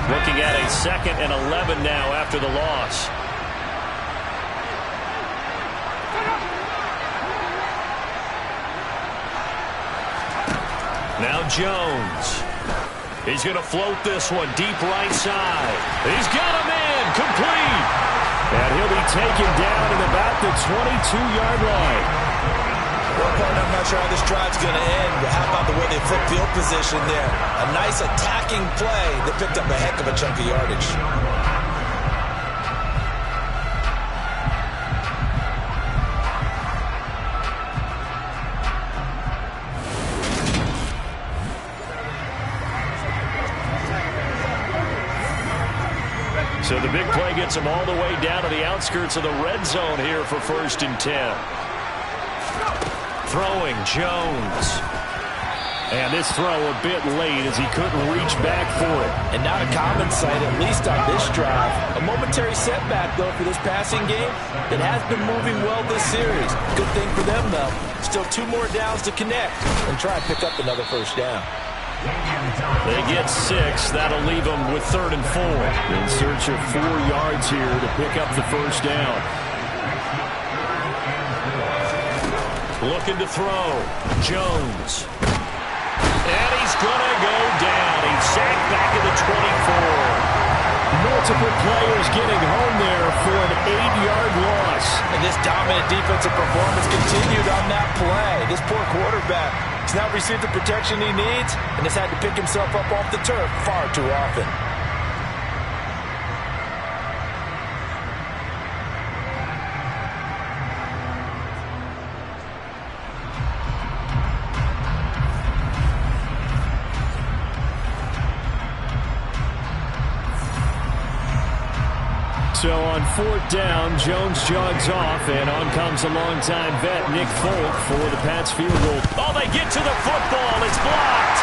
Looking at a 2nd and 11 now after the loss. Now Jones. He's going to float this one deep right side. He's got him in. Complete. And he'll be taken down at about the 22-yard line. Well, partner, I'm not sure how this drive's going to end, but how about the way they flip field position there? A nice attacking play that picked up a heck of a chunk of yardage. So the big play gets him all the way down to the outskirts of the red zone here for 1st and 10. Throwing Jones. And this throw a bit late as he couldn't reach back for it. And not a common sight, at least on this drive. A momentary setback, though, for this passing game that has been moving well this series. Good thing for them, though. Still 2 more downs to connect and try and pick up another first down. They get 6. That'll leave them with 3rd and 4. In search of 4 yards here to pick up the first down. Looking to throw. Jones. And he's going to go down. He's sacked back at the 24. Multiple players getting home there for an 8-yard loss. And this dominant defensive performance continued on that play. This poor quarterback has now received the protection he needs and has had to pick himself up off the turf far too often. So on 4th down, Jones jogs off, and on comes a longtime vet, Nick Folk, for the Pats field goal. Oh, they get to the football. It's blocked.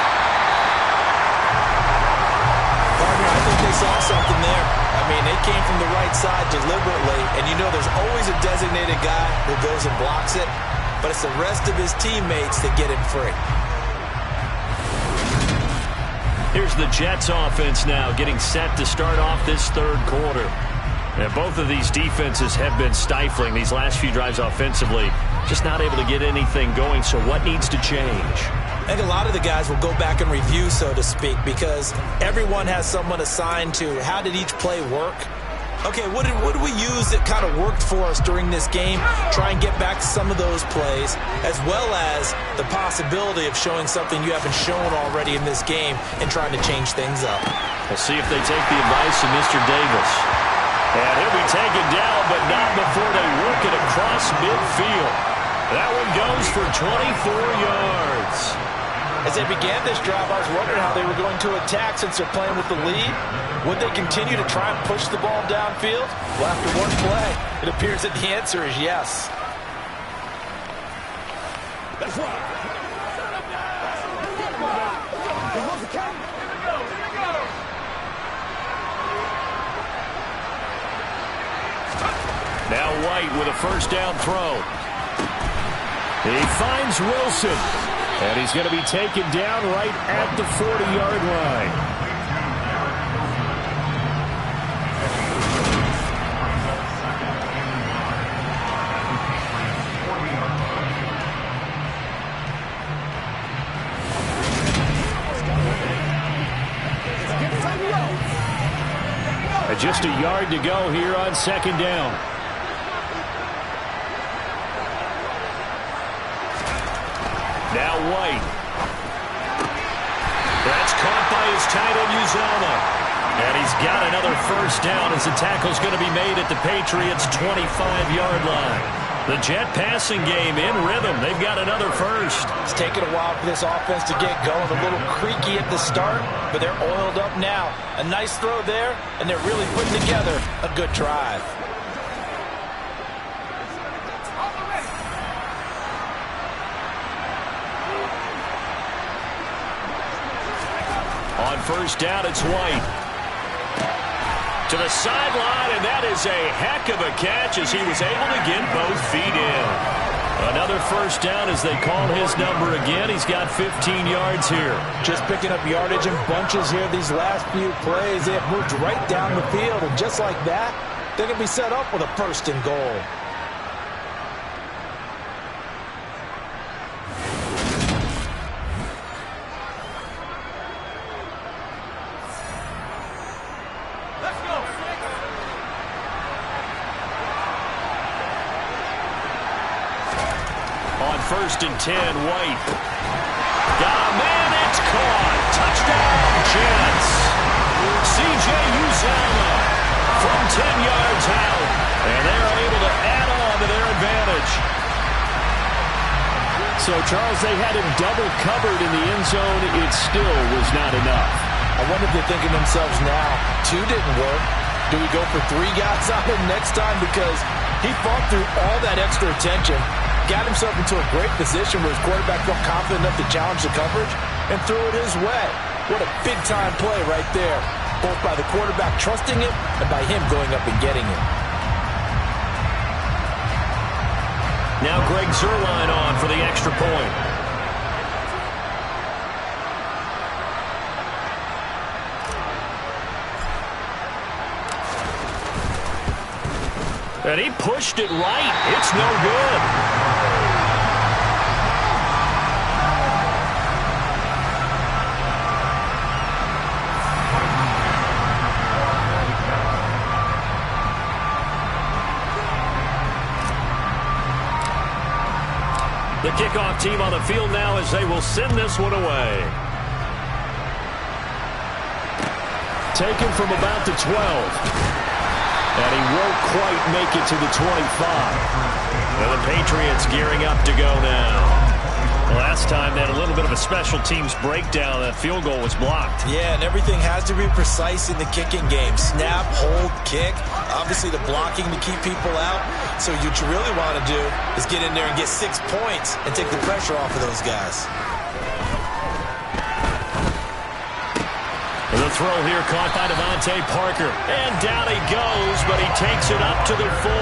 Partner, I think they saw something there. I mean, they came from the right side deliberately, and you know there's always a designated guy who goes and blocks it, but it's the rest of his teammates that get him free. Here's the Jets offense now getting set to start off this 3rd quarter. And both of these defenses have been stifling these last few drives offensively. Just not able to get anything going, so what needs to change? I think a lot of the guys will go back and review, so to speak, because everyone has someone assigned to how did each play work. Okay, what did we use that kind of worked for us during this game? Try and get back to some of those plays, as well as the possibility of showing something you haven't shown already in this game and trying to change things up. We'll see if they take the advice of Mr. Davis. And he'll be taken down, but not before they work it across midfield. That one goes for 24 yards. As they began this drive, I was wondering how they were going to attack since they're playing with the lead. Would they continue to try and push the ball downfield? Well, after one play, it appears that the answer is yes. That's right. Now White with a first down throw. He finds Wilson. And he's going to be taken down right at the 40-yard line. Just a yard to go here on second down. Now White. That's caught by his tight end, Uzomah. And he's got another first down as the tackle's going to be made at the Patriots' 25-yard line. The Jet passing game in rhythm. They've got another first. It's taken a while for this offense to get going. A little creaky at the start, but they're oiled up now. A nice throw there, and they're really putting together a good drive. On first down, it's White. To the sideline, and that is a heck of a catch as he was able to get both feet in. Another first down as they call his number again. He's got 15 yards here. Just picking up yardage in bunches here these last few plays. They have moved right down the field, and just like that, they're going to be set up with a first and goal. First and 10, White. Got a man, it's caught. Touchdown, Jets. C.J. Uzomah from 10 yards out. And they're able to add on to their advantage. So, Charles, they had him double covered in the end zone. It still was not enough. I wonder if they're thinking to themselves now, 2 didn't work. Do we go for 3 guys on him next time? Because he fought through all that extra attention. Got himself into a great position where his quarterback felt confident enough to challenge the coverage and threw it his way. What a big-time play right there, both by the quarterback trusting it and by him going up and getting it. Now Greg Zuerlein on for the extra point. And he pushed it right. It's no good. The kickoff team on the field now as they will send this one away. Taken from about the 12. And he won't quite make it to the 25. Well, the Patriots gearing up to go now. Last time they had a little bit of a special teams breakdown. That field goal was blocked. Yeah, and everything has to be precise in the kicking game. Snap, hold, kick. Obviously the blocking to keep people out. So what you really want to do is get in there and get 6 points and take the pressure off of those guys. The throw here caught by Devontae Parker. And down he goes, but he takes it up to the 40.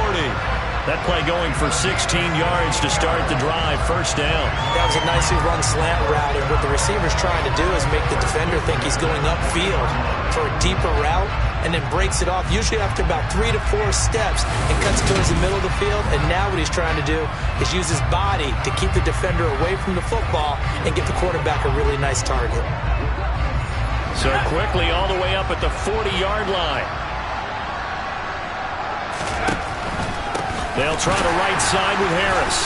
That play going for 16 yards to start the drive. First down. That was a nicely run slant route, and what the receiver's trying to do is make the defender think he's going upfield for a deeper route and then breaks it off, usually after about 3 to 4 steps, and cuts towards the middle of the field. And now what he's trying to do is use his body to keep the defender away from the football and give the quarterback a really nice target. So quickly all the way up at the 40-yard line. They'll try the right side with Harris.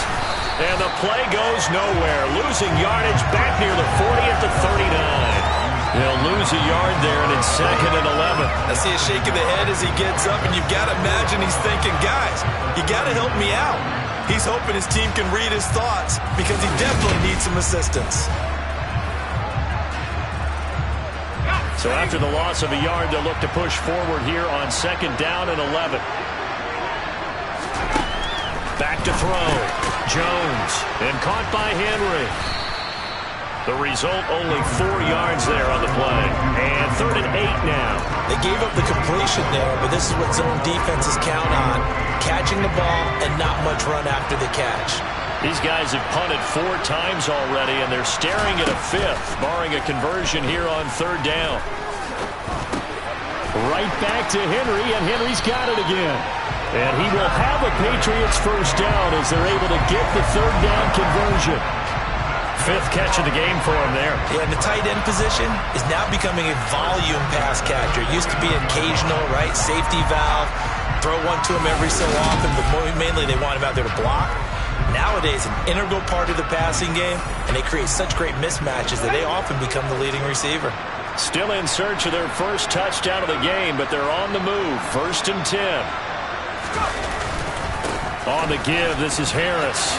And the play goes nowhere. Losing yardage back near the 40 at the 39. They'll lose a yard there, and it's 2nd and 11. I see a shake of the head as he gets up, and you've got to imagine he's thinking, guys, you got to help me out. He's hoping his team can read his thoughts because he definitely needs some assistance. So after the loss of a yard, they'll look to push forward here on 2nd down and 11. Back to throw. Jones. And caught by Henry. The result, only 4 yards there on the play. And 3rd and 8 now. They gave up the completion there, but this is what zone defenses count on. catching the ball and not much run after the catch. These guys have punted 4 times already, and they're staring at a 5th, barring a conversion here on 3rd down. Right back to Henry, and Henry's got it again. And he will have a Patriots first down as they're able to get the 3rd down conversion. 5th catch of the game for him there. Yeah, and the tight end position is now becoming a volume pass catcher. It used to be occasional, right? Safety valve, throw one to him every so often, but mainly they want him out there to block. Nowadays, an integral part of the passing game, and they create such great mismatches that they often become the leading receiver. Still in search of their first touchdown of the game, but they're on the move. 1st and 10. On the give, this is Harris.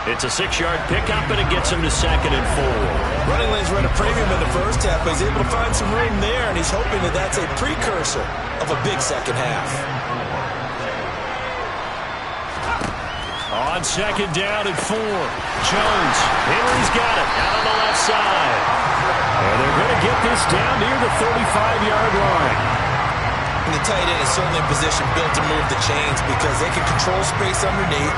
It's a 6-yard pickup, and it gets him to 2nd and 4. Running lanes were at a premium in the first half, but he's able to find some room there, and he's hoping that that's a precursor of a big second half. On 2nd down and 4. Jones. Henry's got it out on the left side. And they're going to get this down near the 35-yard line. And the tight end is certainly a position built to move the chains because they can control space underneath.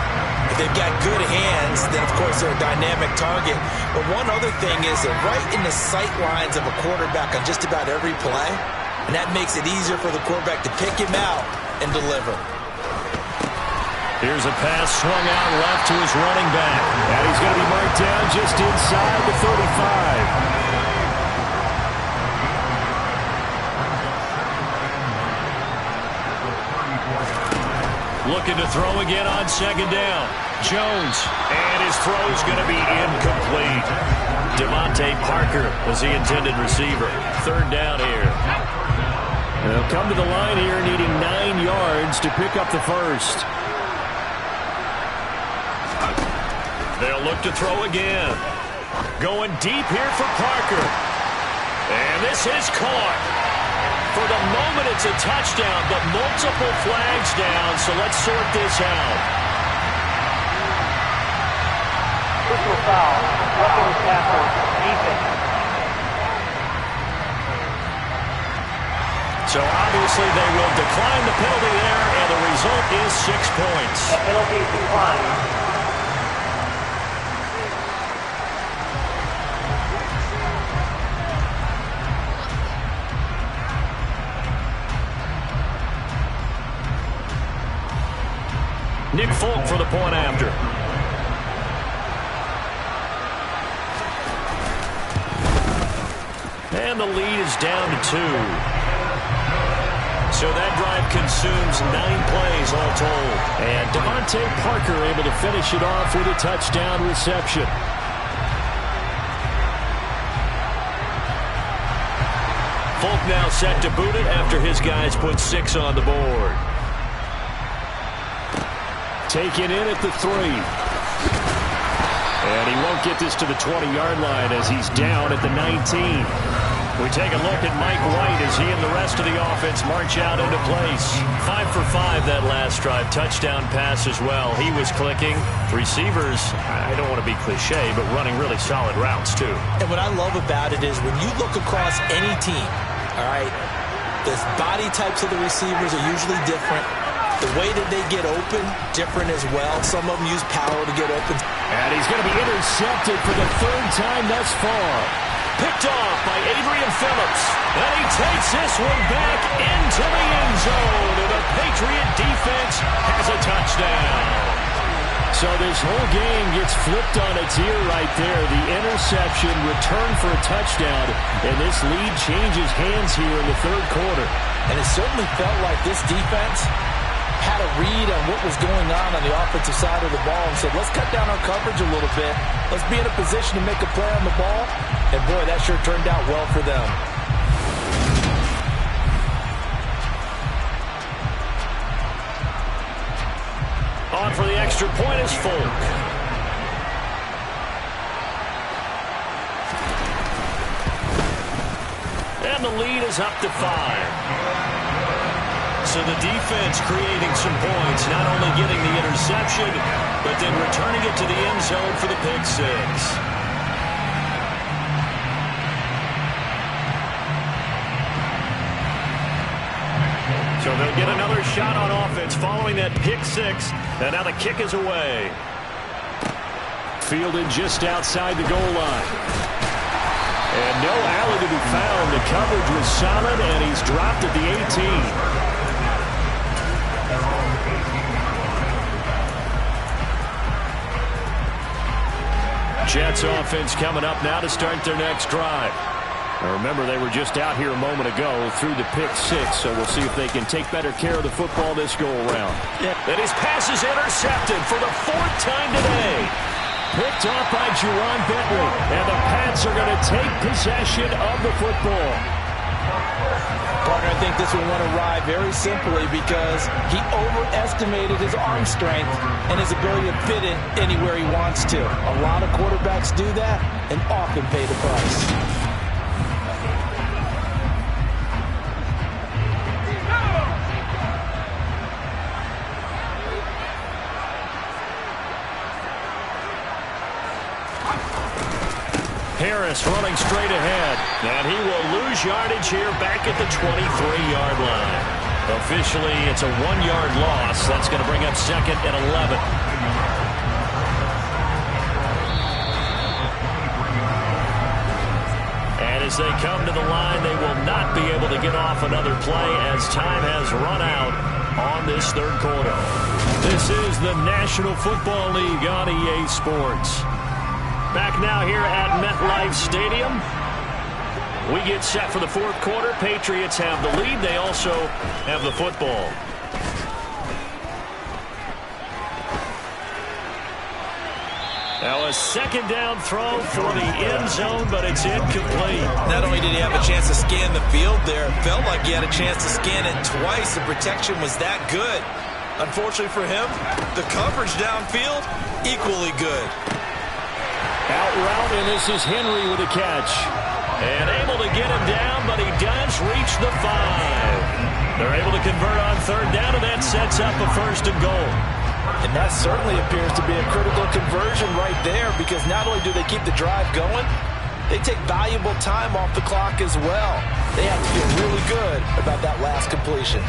If they've got good hands, then of course they're a dynamic target. But one other thing is they're right in the sight lines of a quarterback on just about every play. And that makes it easier for the quarterback to pick him out and deliver. Here's a pass swung out left to his running back. And he's going to be marked down just inside the 35. Looking to throw again on 2nd down. Jones. And his throw's going to be incomplete. Devontae Parker was the intended receiver. 3rd down here. They'll come to the line here needing 9 yards to pick up the first. They'll look to throw again. Going deep here for Parker. And this is caught. For the moment, it's a touchdown, but multiple flags down, so let's sort this out. Personal foul, roughing the tackle, defense. So obviously they will decline the penalty there, and the result is 6 points. A penalty declined. Nick Folk for the point after. And the lead is down to 2. So that drive consumes 9 plays all told. And Devontae Parker able to finish it off with a touchdown reception. Folk now set to boot it after his guys put 6 on the board. Taken in at the 3. And he won't get this to the 20-yard line as he's down at the 19. We take a look at Mike White as he and the rest of the offense march out into place. 5 for 5 that last drive. Touchdown pass as well. He was clicking. Receivers, I don't want to be cliche, but running really solid routes too. And what I love about it is when you look across any team, all right, the body types of the receivers are usually different. The way that they get open, different as well. Some of them use power to get open. And he's going to be intercepted for the 3rd time thus far. Picked off by Adrian Phillips. And he takes this one back into the end zone. And the Patriot defense has a touchdown. So this whole game gets flipped on its ear right there. The interception, return for a touchdown. And this lead changes hands here in the 3rd quarter. And it certainly felt like this defense had a read on what was going on the offensive side of the ball and said, let's cut down our coverage a little bit. Let's be in a position to make a play on the ball. And, boy, that sure turned out well for them. On for the extra point is Folk. And the lead is up to 5. So the defense creating some points, not only getting the interception, but then returning it to the end zone for the pick 6. So they'll get another shot on offense following that pick six. And now the kick is away. Fielded just outside the goal line. And no alley to be found. The coverage was solid, and he's dropped at the 18. Jets offense coming up now to start their next drive. Now remember, they were just out here a moment ago through the pick six, so we'll see if they can take better care of the football this go-around. And his pass is intercepted for the fourth time today. Picked off by Juwan Bentley, and the Pats are going to take possession of the football. Partner, I think this one went awry very simply because he overestimated his arm strength and his ability to fit it anywhere he wants to. A lot of quarterbacks do that and often pay the price. Harris running straight ahead, and he will lose yardage here back at the 23-yard line. Officially, it's a 1-yard loss. That's going to bring up second and 11. And as they come to the line, they will not be able to get off another play as time has run out on this third quarter. This is the National Football League on EA Sports. Back now here at MetLife Stadium. We get set for the fourth quarter. Patriots have the lead. They also have the football. Now a second down throw for the end zone, but it's incomplete. Not only did he have a chance to scan the field there, it felt like he had a chance to scan it twice. The protection was that good. Unfortunately for him, the coverage downfield, equally good. Out route, and this is Henry with a catch. And able to get him down, but he does reach the 5. They're able to convert on third down, and that sets up a first and goal. And that certainly appears to be a critical conversion right there, because not only do they keep the drive going, they take valuable time off the clock as well. They have to feel really good about that last completion.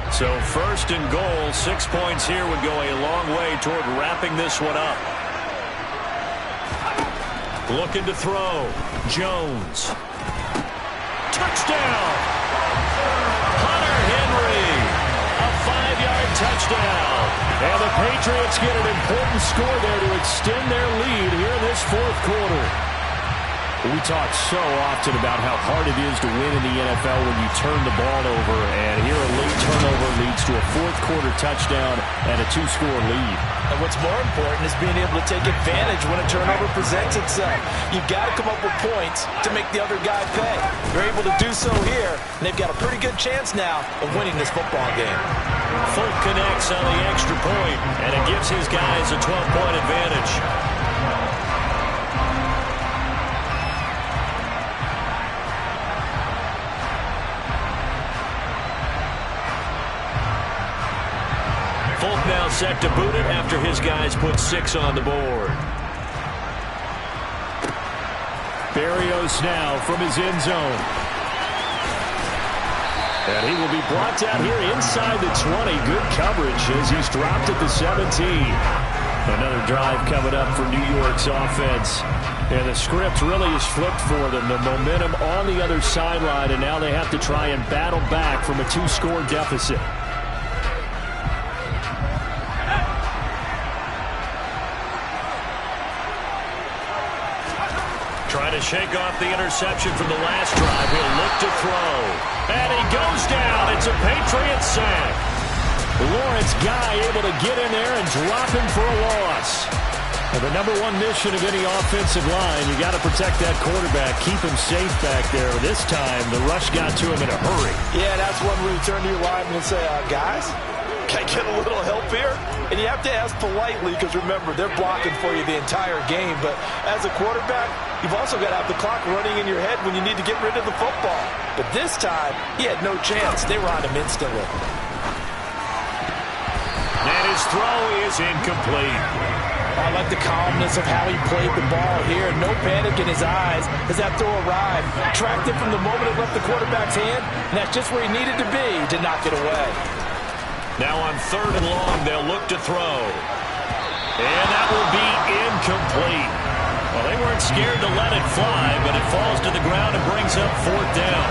So first and goal, 6 points here would go a long way toward wrapping this one up. Looking to throw. Jones. Touchdown! Hunter Henry. A 5-yard touchdown. And the Patriots get an important score there to extend their lead here in this fourth quarter. We talk so often about how hard it is to win in the NFL when you turn the ball over, and here a late turnover leads to a fourth quarter touchdown and a 2-score lead. And what's more important is being able to take advantage when a turnover presents itself. You've got to come up with points to make the other guy pay. They're able to do so here, and they've got a pretty good chance now of winning this football game. Folk connects on the extra point, and it gives his guys a 12-point advantage. Folk now set to boot it after his guys put 6 on the board. Berrios now from his end zone. And he will be brought down here inside the 20. Good coverage as he's dropped at the 17. Another drive coming up for New York's offense. And the script really is flipped for them. The momentum on the other sideline, and now they have to try and battle back from a 2-score deficit. Trying to shake off the interception from the last drive. He'll look to throw. And he goes down. It's a Patriots sack. Lawrence Guy able to get in there and drop him for a loss. And the number one mission of any offensive line, you got to protect that quarterback, keep him safe back there. This time, the rush got to him in a hurry. Yeah, that's one where you turn to your lineman and say, guys, can I get a little help here? And you have to ask politely because, remember, they're blocking for you the entire game. But as a quarterback, you've also got to have the clock running in your head when you need to get rid of the football. But this time, he had no chance. They were on him instantly. And his throw is incomplete. I like the calmness of how he played the ball here. No panic in his eyes as that throw arrived. Tracked it from the moment it left the quarterback's hand, and that's just where he needed to be to knock it away. Now on 3rd and long, they'll look to throw. And that will be incomplete. Well, they weren't scared to let it fly, but it falls to the ground and brings up 4th down.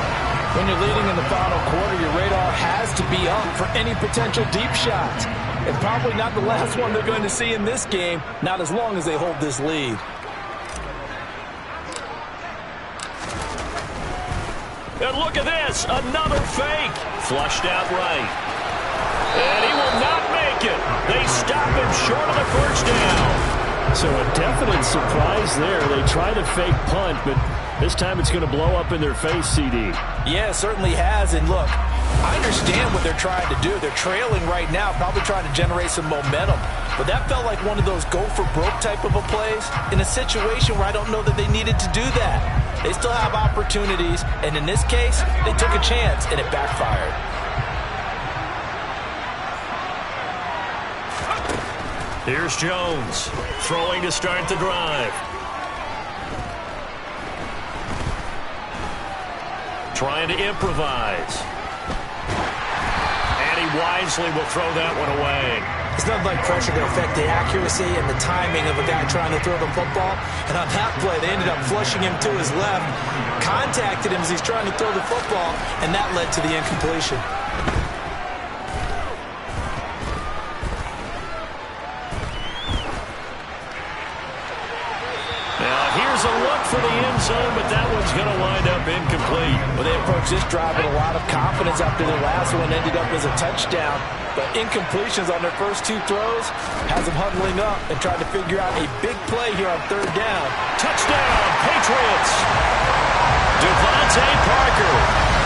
When you're leading in the final quarter, your radar has to be up for any potential deep shots. And probably not the last one they're going to see in this game, not as long as they hold this lead. And look at this, another fake. Flushed out right. And he will not make it. They stop him short of the 1st down. So a definite surprise there. They try the fake punt, but this time it's going to blow up in their face, CD. Yeah, it certainly has. And look, I understand what they're trying to do. They're trailing right now, probably trying to generate some momentum. But that felt like one of those go-for-broke type of a plays in a situation where I don't know that they needed to do that. They still have opportunities, and in this case, they took a chance, and it backfired. Here's Jones, throwing to start the drive. Trying to improvise. And he wisely will throw that one away. It's nothing like pressure to affect the accuracy and the timing of a guy trying to throw the football. And on that play, they ended up flushing him to his left, contacted him as he's trying to throw the football, and that led to the incompletion. Here's a look for the end zone, but that one's going to wind up incomplete. Well, they approached this drive with a lot of confidence after their last one ended up as a touchdown. But incompletions on their first 2 throws has them huddling up and trying to figure out a big play here on 3rd down. Touchdown, Patriots! Devontae Parker,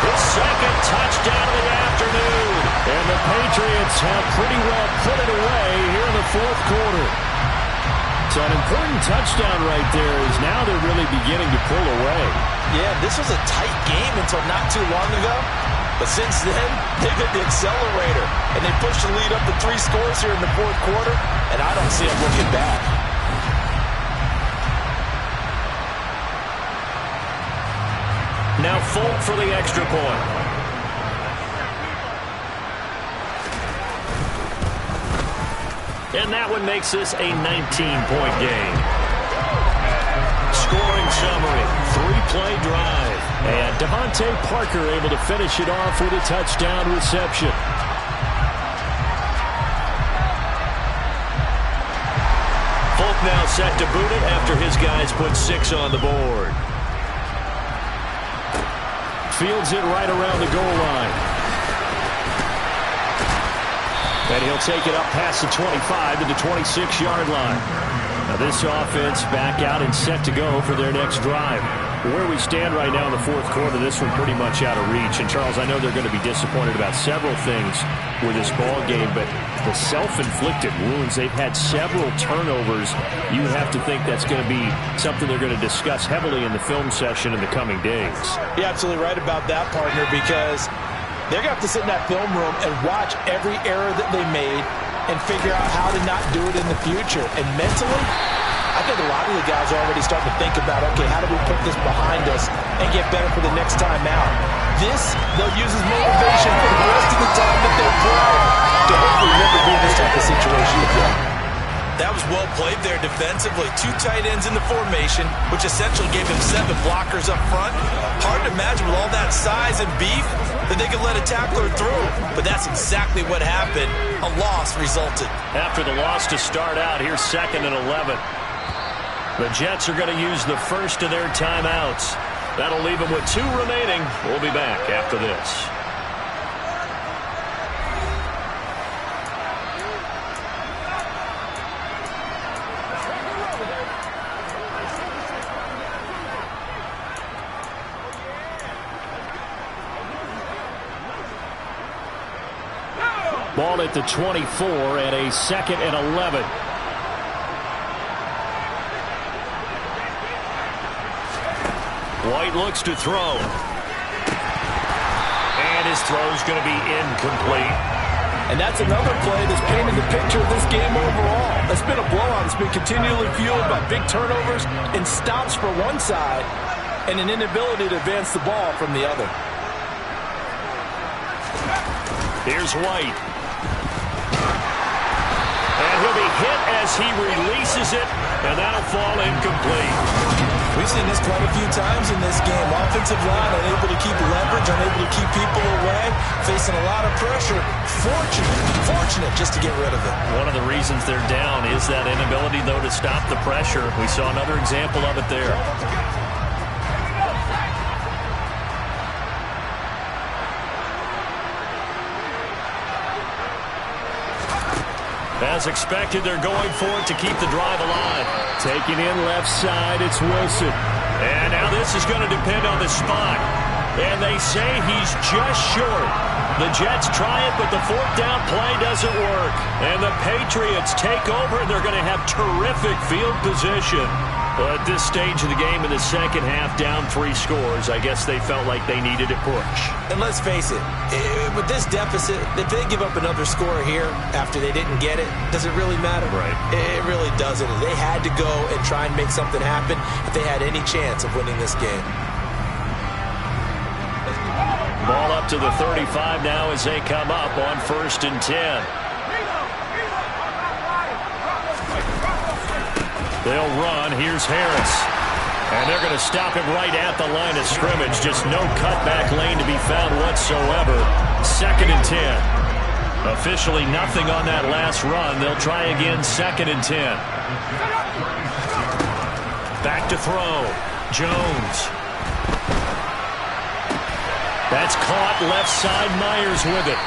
his 2nd touchdown of the afternoon. And the Patriots have pretty well put it away here in the 4th quarter. So an important touchdown right there is now they're really beginning to pull away. Yeah, this was a tight game until not too long ago. But since then, they've hit the accelerator. And they pushed the lead up to 3 scores here in the 4th quarter. And I don't see them looking back. Now Folk for the extra point. And that one makes this a 19-point game. Scoring summary, 3-play drive. And Devontae Parker able to finish it off with a touchdown reception. Folk now set to boot it after his guys put 6 on the board. Fields it right around the goal line. And he'll take it up past the 25 to the 26-yard line. Now this offense back out and set to go for their next drive. Where we stand right now in the 4th quarter, this one pretty much out of reach. And Charles, I know they're going to be disappointed about several things with this ball game, but the self-inflicted wounds, they've had several turnovers. You have to think that's going to be something they're going to discuss heavily in the film session in the coming days. You're absolutely right about that, partner, because they're going to have to sit in that film room and watch every error that they made and figure out how to not do it in the future. And mentally, I think a lot of the guys are already starting to think about, okay, how do we put this behind us and get better for the next time out? This, they'll use as motivation for the rest of the time that they play to hopefully never be in this type of situation again. That was well played there defensively. 2 tight ends in the formation, which essentially gave him 7 blockers up front. Hard to imagine with all that size and beef that they could let a tackler through. But that's exactly what happened. A loss resulted. After the loss to start out, here's 2nd and 11. The Jets are going to use the first of their timeouts. That'll leave them with 2 remaining. We'll be back after this. Ball at the 24 and a 2nd and 11. White looks to throw. And his throw's going to be incomplete. And that's another play that's painted the picture of this game overall. It's been a blowout. It's been continually fueled by big turnovers and stops for one side and an inability to advance the ball from the other. Here's White. And he'll be hit as he releases it, and that'll fall incomplete. We've seen this quite a few times in this game. Offensive line unable to keep leverage, unable to keep people away, facing a lot of pressure. Fortunate just to get rid of it. One of the reasons they're down is that inability, though, to stop the pressure. We saw another example of it there. As expected, they're going for it to keep the drive alive. Taking in left side, it's Wilson. And now this is going to depend on the spot. And they say he's just short. The Jets try it, but the fourth down play doesn't work. And the Patriots take over, and they're going to have terrific field position. But at this stage of the game in the second half, down 3 scores, I guess they felt like they needed a push. And let's face it, with this deficit, if they give up another score here after they didn't get it, does it really matter? Right. It really doesn't. They had to go and try and make something happen if they had any chance of winning this game. Ball up to the 35 now as they come up on 1st and 10. They'll run. Here's Harris. And they're going to stop him right at the line of scrimmage. Just no cutback lane to be found whatsoever. 2nd and 10. Officially nothing on that last run. They'll try again 2nd and 10. Back to throw. Jones. That's caught left side. Myers with it.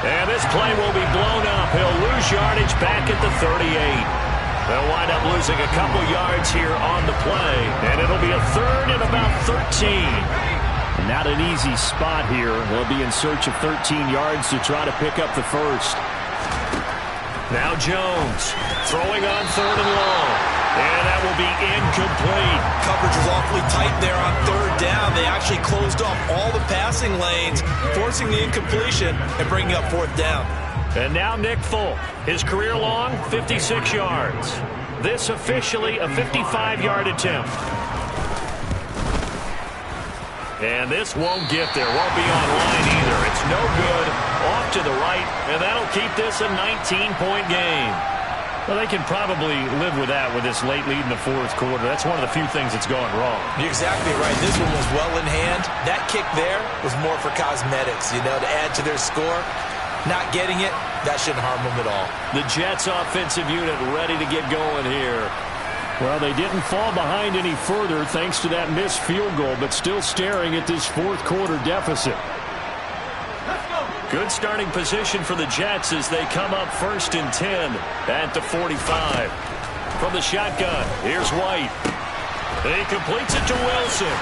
And this play will be blown up. He'll lose yardage back at the 38. They'll wind up losing a couple yards here on the play, and it'll be a 3rd and about 13. Not an easy spot here. They'll be in search of 13 yards to try to pick up the first. Now Jones throwing on 3rd and long, and that will be incomplete. Coverage was awfully tight there on 3rd down. They actually closed off all the passing lanes, forcing the incompletion and bringing up 4th down. And now Nick Folk, his career long, 56 yards. This officially a 55-yard attempt. And this won't get there, won't be online either. It's no good, off to the right, and that'll keep this a 19-point game. Well, they can probably live with that with this late lead in the 4th quarter. That's one of the few things that's gone wrong. You're exactly right. This one was well in hand. That kick there was more for cosmetics, to add to their score. Not getting it, that shouldn't harm them at all. The Jets offensive unit ready to get going here. Well, they didn't fall behind any further thanks to that missed field goal, but still staring at this 4th quarter deficit. Good starting position for the Jets as they come up 1st and 10 at the 45. From the shotgun, here's White. He completes it to Wilson.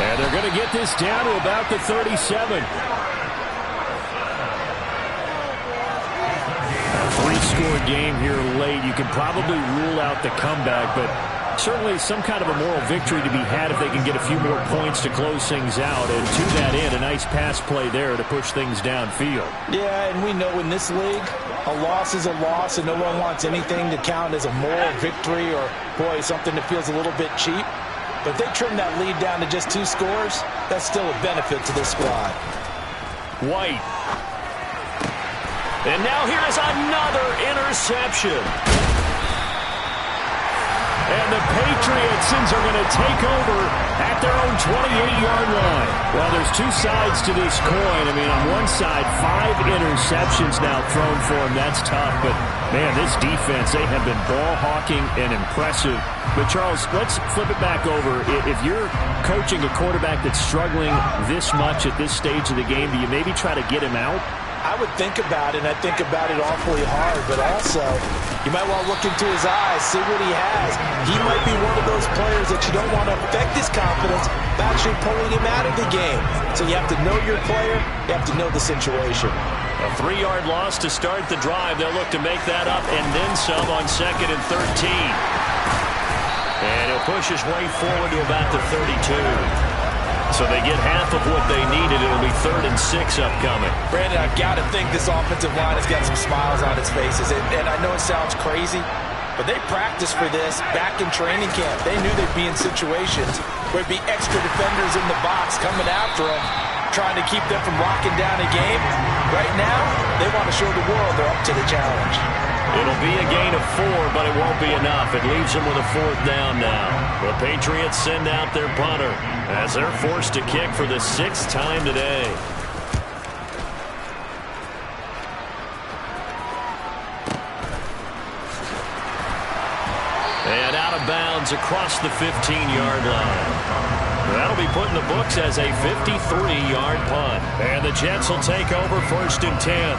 And they're going to get this down to about the 37. 3-score game here late. You can probably rule out the comeback, but certainly some kind of a moral victory to be had if they can get a few more points to close things out. And to that end, a nice pass play there to push things downfield. Yeah, and we know in this league, a loss is a loss, and no one wants anything to count as a moral victory or, boy, something that feels a little bit cheap. But if they trim that lead down to just 2 scores, that's still a benefit to this squad. White. And now here is another interception. And the Patriots are going to take over at their own 28-yard line. Well, there's 2 sides to this coin. I mean, on one side, 5 interceptions now thrown for him. That's tough. But, man, this defense, they have been ball hawking and impressive. But, Charles, let's flip it back over. If you're coaching a quarterback that's struggling this much at this stage of the game, do you maybe try to get him out? I would think about it, and I think about it awfully hard, but also you might want to look into his eyes, see what he has. He might be one of those players that you don't want to affect his confidence by actually pulling him out of the game. So you have to know your player, you have to know the situation. A 3-yard loss to start the drive. They'll look to make that up and then some on 2nd and 13. And he'll push his way forward to about the 32. So they get half of what they needed. It'll be 3rd and 6 upcoming. Brandon, I've got to think this offensive line has got some smiles on its faces. And I know it sounds crazy, but they practiced for this back in training camp. They knew they'd be in situations where it'd be extra defenders in the box coming after them, trying to keep them from locking down a game. Right now, they want to show the world they're up to the challenge. It'll be a gain of 4, but it won't be enough. It leaves them with a 4th down now. The Patriots send out their punter as they're forced to kick for the 6th time today. And out of bounds across the 15-yard line. That'll be put in the books as a 53-yard punt. And the Jets will take over 1st and 10.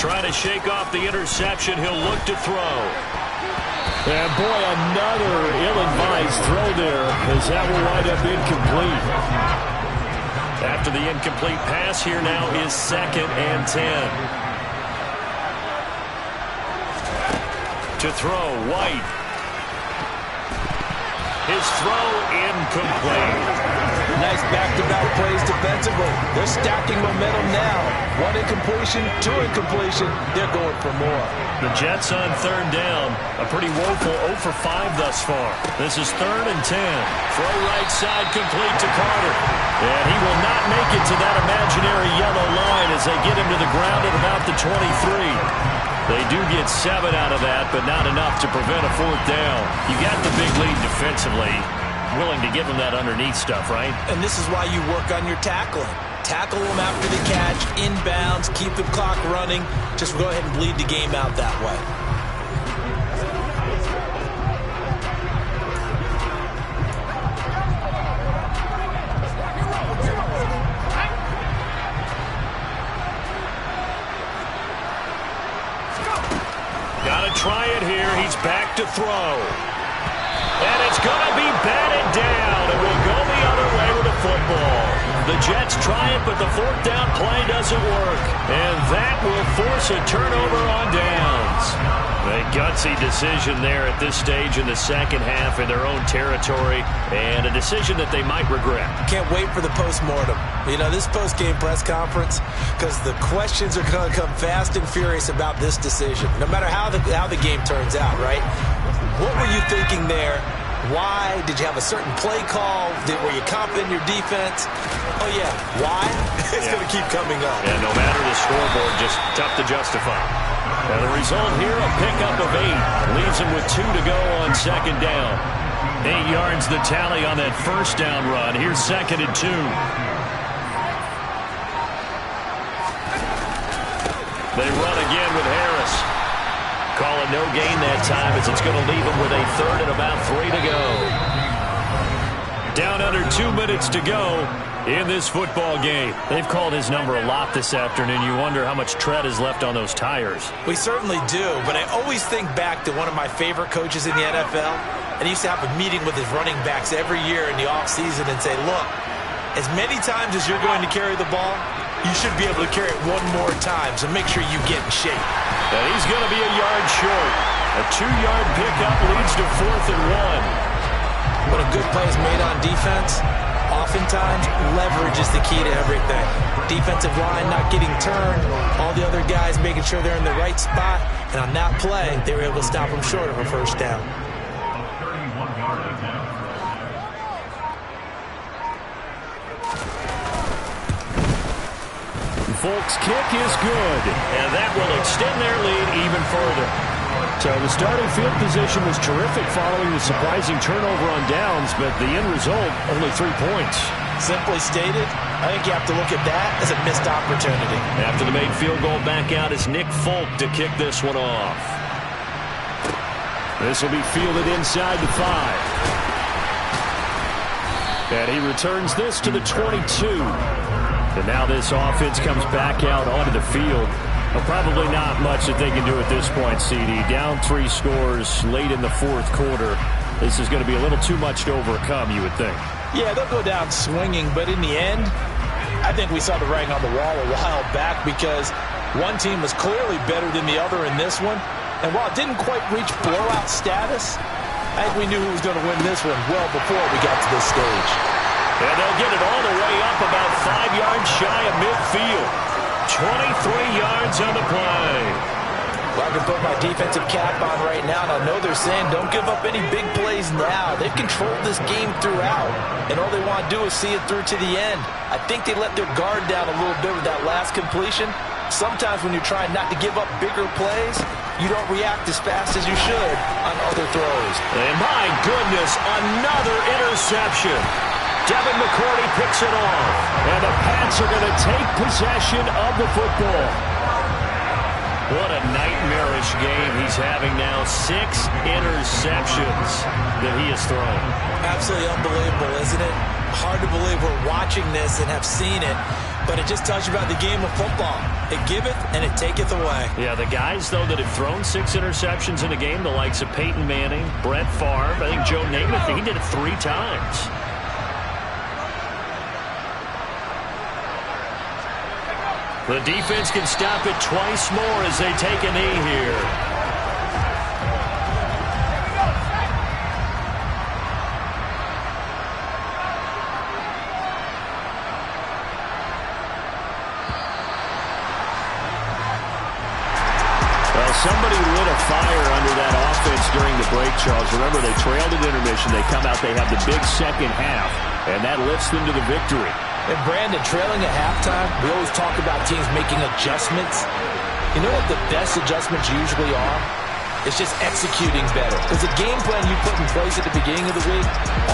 Trying to shake off the interception. He'll look to throw. And boy, another ill-advised throw there, as that will wind up incomplete. After the incomplete pass, here now is 2nd and 10. To throw, White. His throw incomplete. Nice back-to-back plays defensively. They're stacking momentum now. 1 incompletion, 2 incompletion. They're going for more. The Jets on 3rd down. A pretty woeful 0 for 5 thus far. This is 3rd and 10. Throw right side complete to Carter. And he will not make it to that imaginary yellow line as they get him to the ground at about the 23. They do get 7 out of that, but not enough to prevent a 4th down. You got the big lead defensively. Willing to give them that underneath stuff, right? And this is why you work on your tackling. Tackle them after the catch, inbounds, keep the clock running. Just go ahead and bleed the game out that way. Got to try it here. He's back to throw. And it's going to be batted down. It will go the other way with the football. The Jets try it, but the 4th down play doesn't work. And that will force a turnover on downs. A gutsy decision there at this stage in the 2nd half in their own territory. And a decision that they might regret. Can't wait for the postmortem. You know, this post-game press conference, because the questions are going to come fast and furious about this decision. No matter how the game turns out, right? What were you thinking there? Why? Did you have a certain play call? Were you confident in your defense? Oh, yeah. Why? It's going to keep coming up. Yeah, no matter the scoreboard, just tough to justify. And the result here, a pickup of 8. Leaves him with 2 to go on 2nd down. 8 yards the tally on that 1st down run. Here's 2nd and 2. They run again with Harris. Call it no gain that time as it's going to leave him with a 3rd and about 3 to go. Down under 2 minutes to go in this football game. They've called his number a lot this afternoon. You wonder how much tread is left on those tires. We certainly do, but I always think back to one of my favorite coaches in the NFL, and he used to have a meeting with his running backs every year in the offseason and say, look, as many times as you're going to carry the ball, you should be able to carry it 1 more time, so make sure you get in shape. And he's going to be a yard short. A 2-yard pickup leads to 4th and 1. When a good play is made on defense, oftentimes leverage is the key to everything. Defensive line not getting turned, all the other guys making sure they're in the right spot, and on that play, they were able to stop them short of a 1st down. Folks, kick is good. And that will extend their lead even further. So the starting field position was terrific following the surprising turnover on downs, but the end result, only 3 points. Simply stated, I think you have to look at that as a missed opportunity. After the made field goal, back out is Nick Folk to kick this one off. This will be fielded inside the 5. And he returns this to the 22. And now this offense comes back out onto the field. Well, probably not much that they can do at this point, CD. Down 3 scores late in the fourth quarter. This is going to be a little too much to overcome, you would think. Yeah, they'll go down swinging, but in the end, I think we saw the writing on the wall a while back because one team was clearly better than the other in this one. And while it didn't quite reach blowout status, I think we knew who was going to win this one well before we got to this stage. And they'll get it all the way up about 5 yards shy of midfield. 23 yards on the play. Well, I can put my defensive cap on right now, and I know they're saying don't give up any big plays now. They've controlled this game throughout, and all they want to do is see it through to the end. I think they let their guard down a little bit with that last completion. Sometimes when you're trying not to give up bigger plays, you don't react as fast as you should on other throws. And my goodness, another interception. Devin McCourty picks it off, and the Pats are going to take possession of the football. What a nightmarish game he's having now. 6 interceptions that he has thrown. Absolutely unbelievable, isn't it? Hard to believe we're watching this and have seen it, but it just tells you about the game of football. It giveth and it taketh away. Yeah, the guys, though, that have thrown 6 interceptions in a game, the likes of Peyton Manning, Brett Favre, I think Joe Namath, he did it 3 times. The defense can stop it twice more as they take a knee here. Well, somebody lit a fire under that offense during the break, Charles. Remember, they trailed at intermission. They come out, they have the big second half, and that lifts them to the victory. And Brandon, trailing at halftime, we always talk about teams making adjustments. You know what the best adjustments usually are? It's just executing better. Because the game plan you put in place at the beginning of the week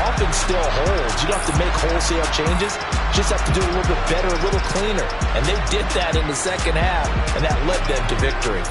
often still holds. You don't have to make wholesale changes. You just have to do it a little bit better, a little cleaner. And they did that in the second half, and that led them to victory.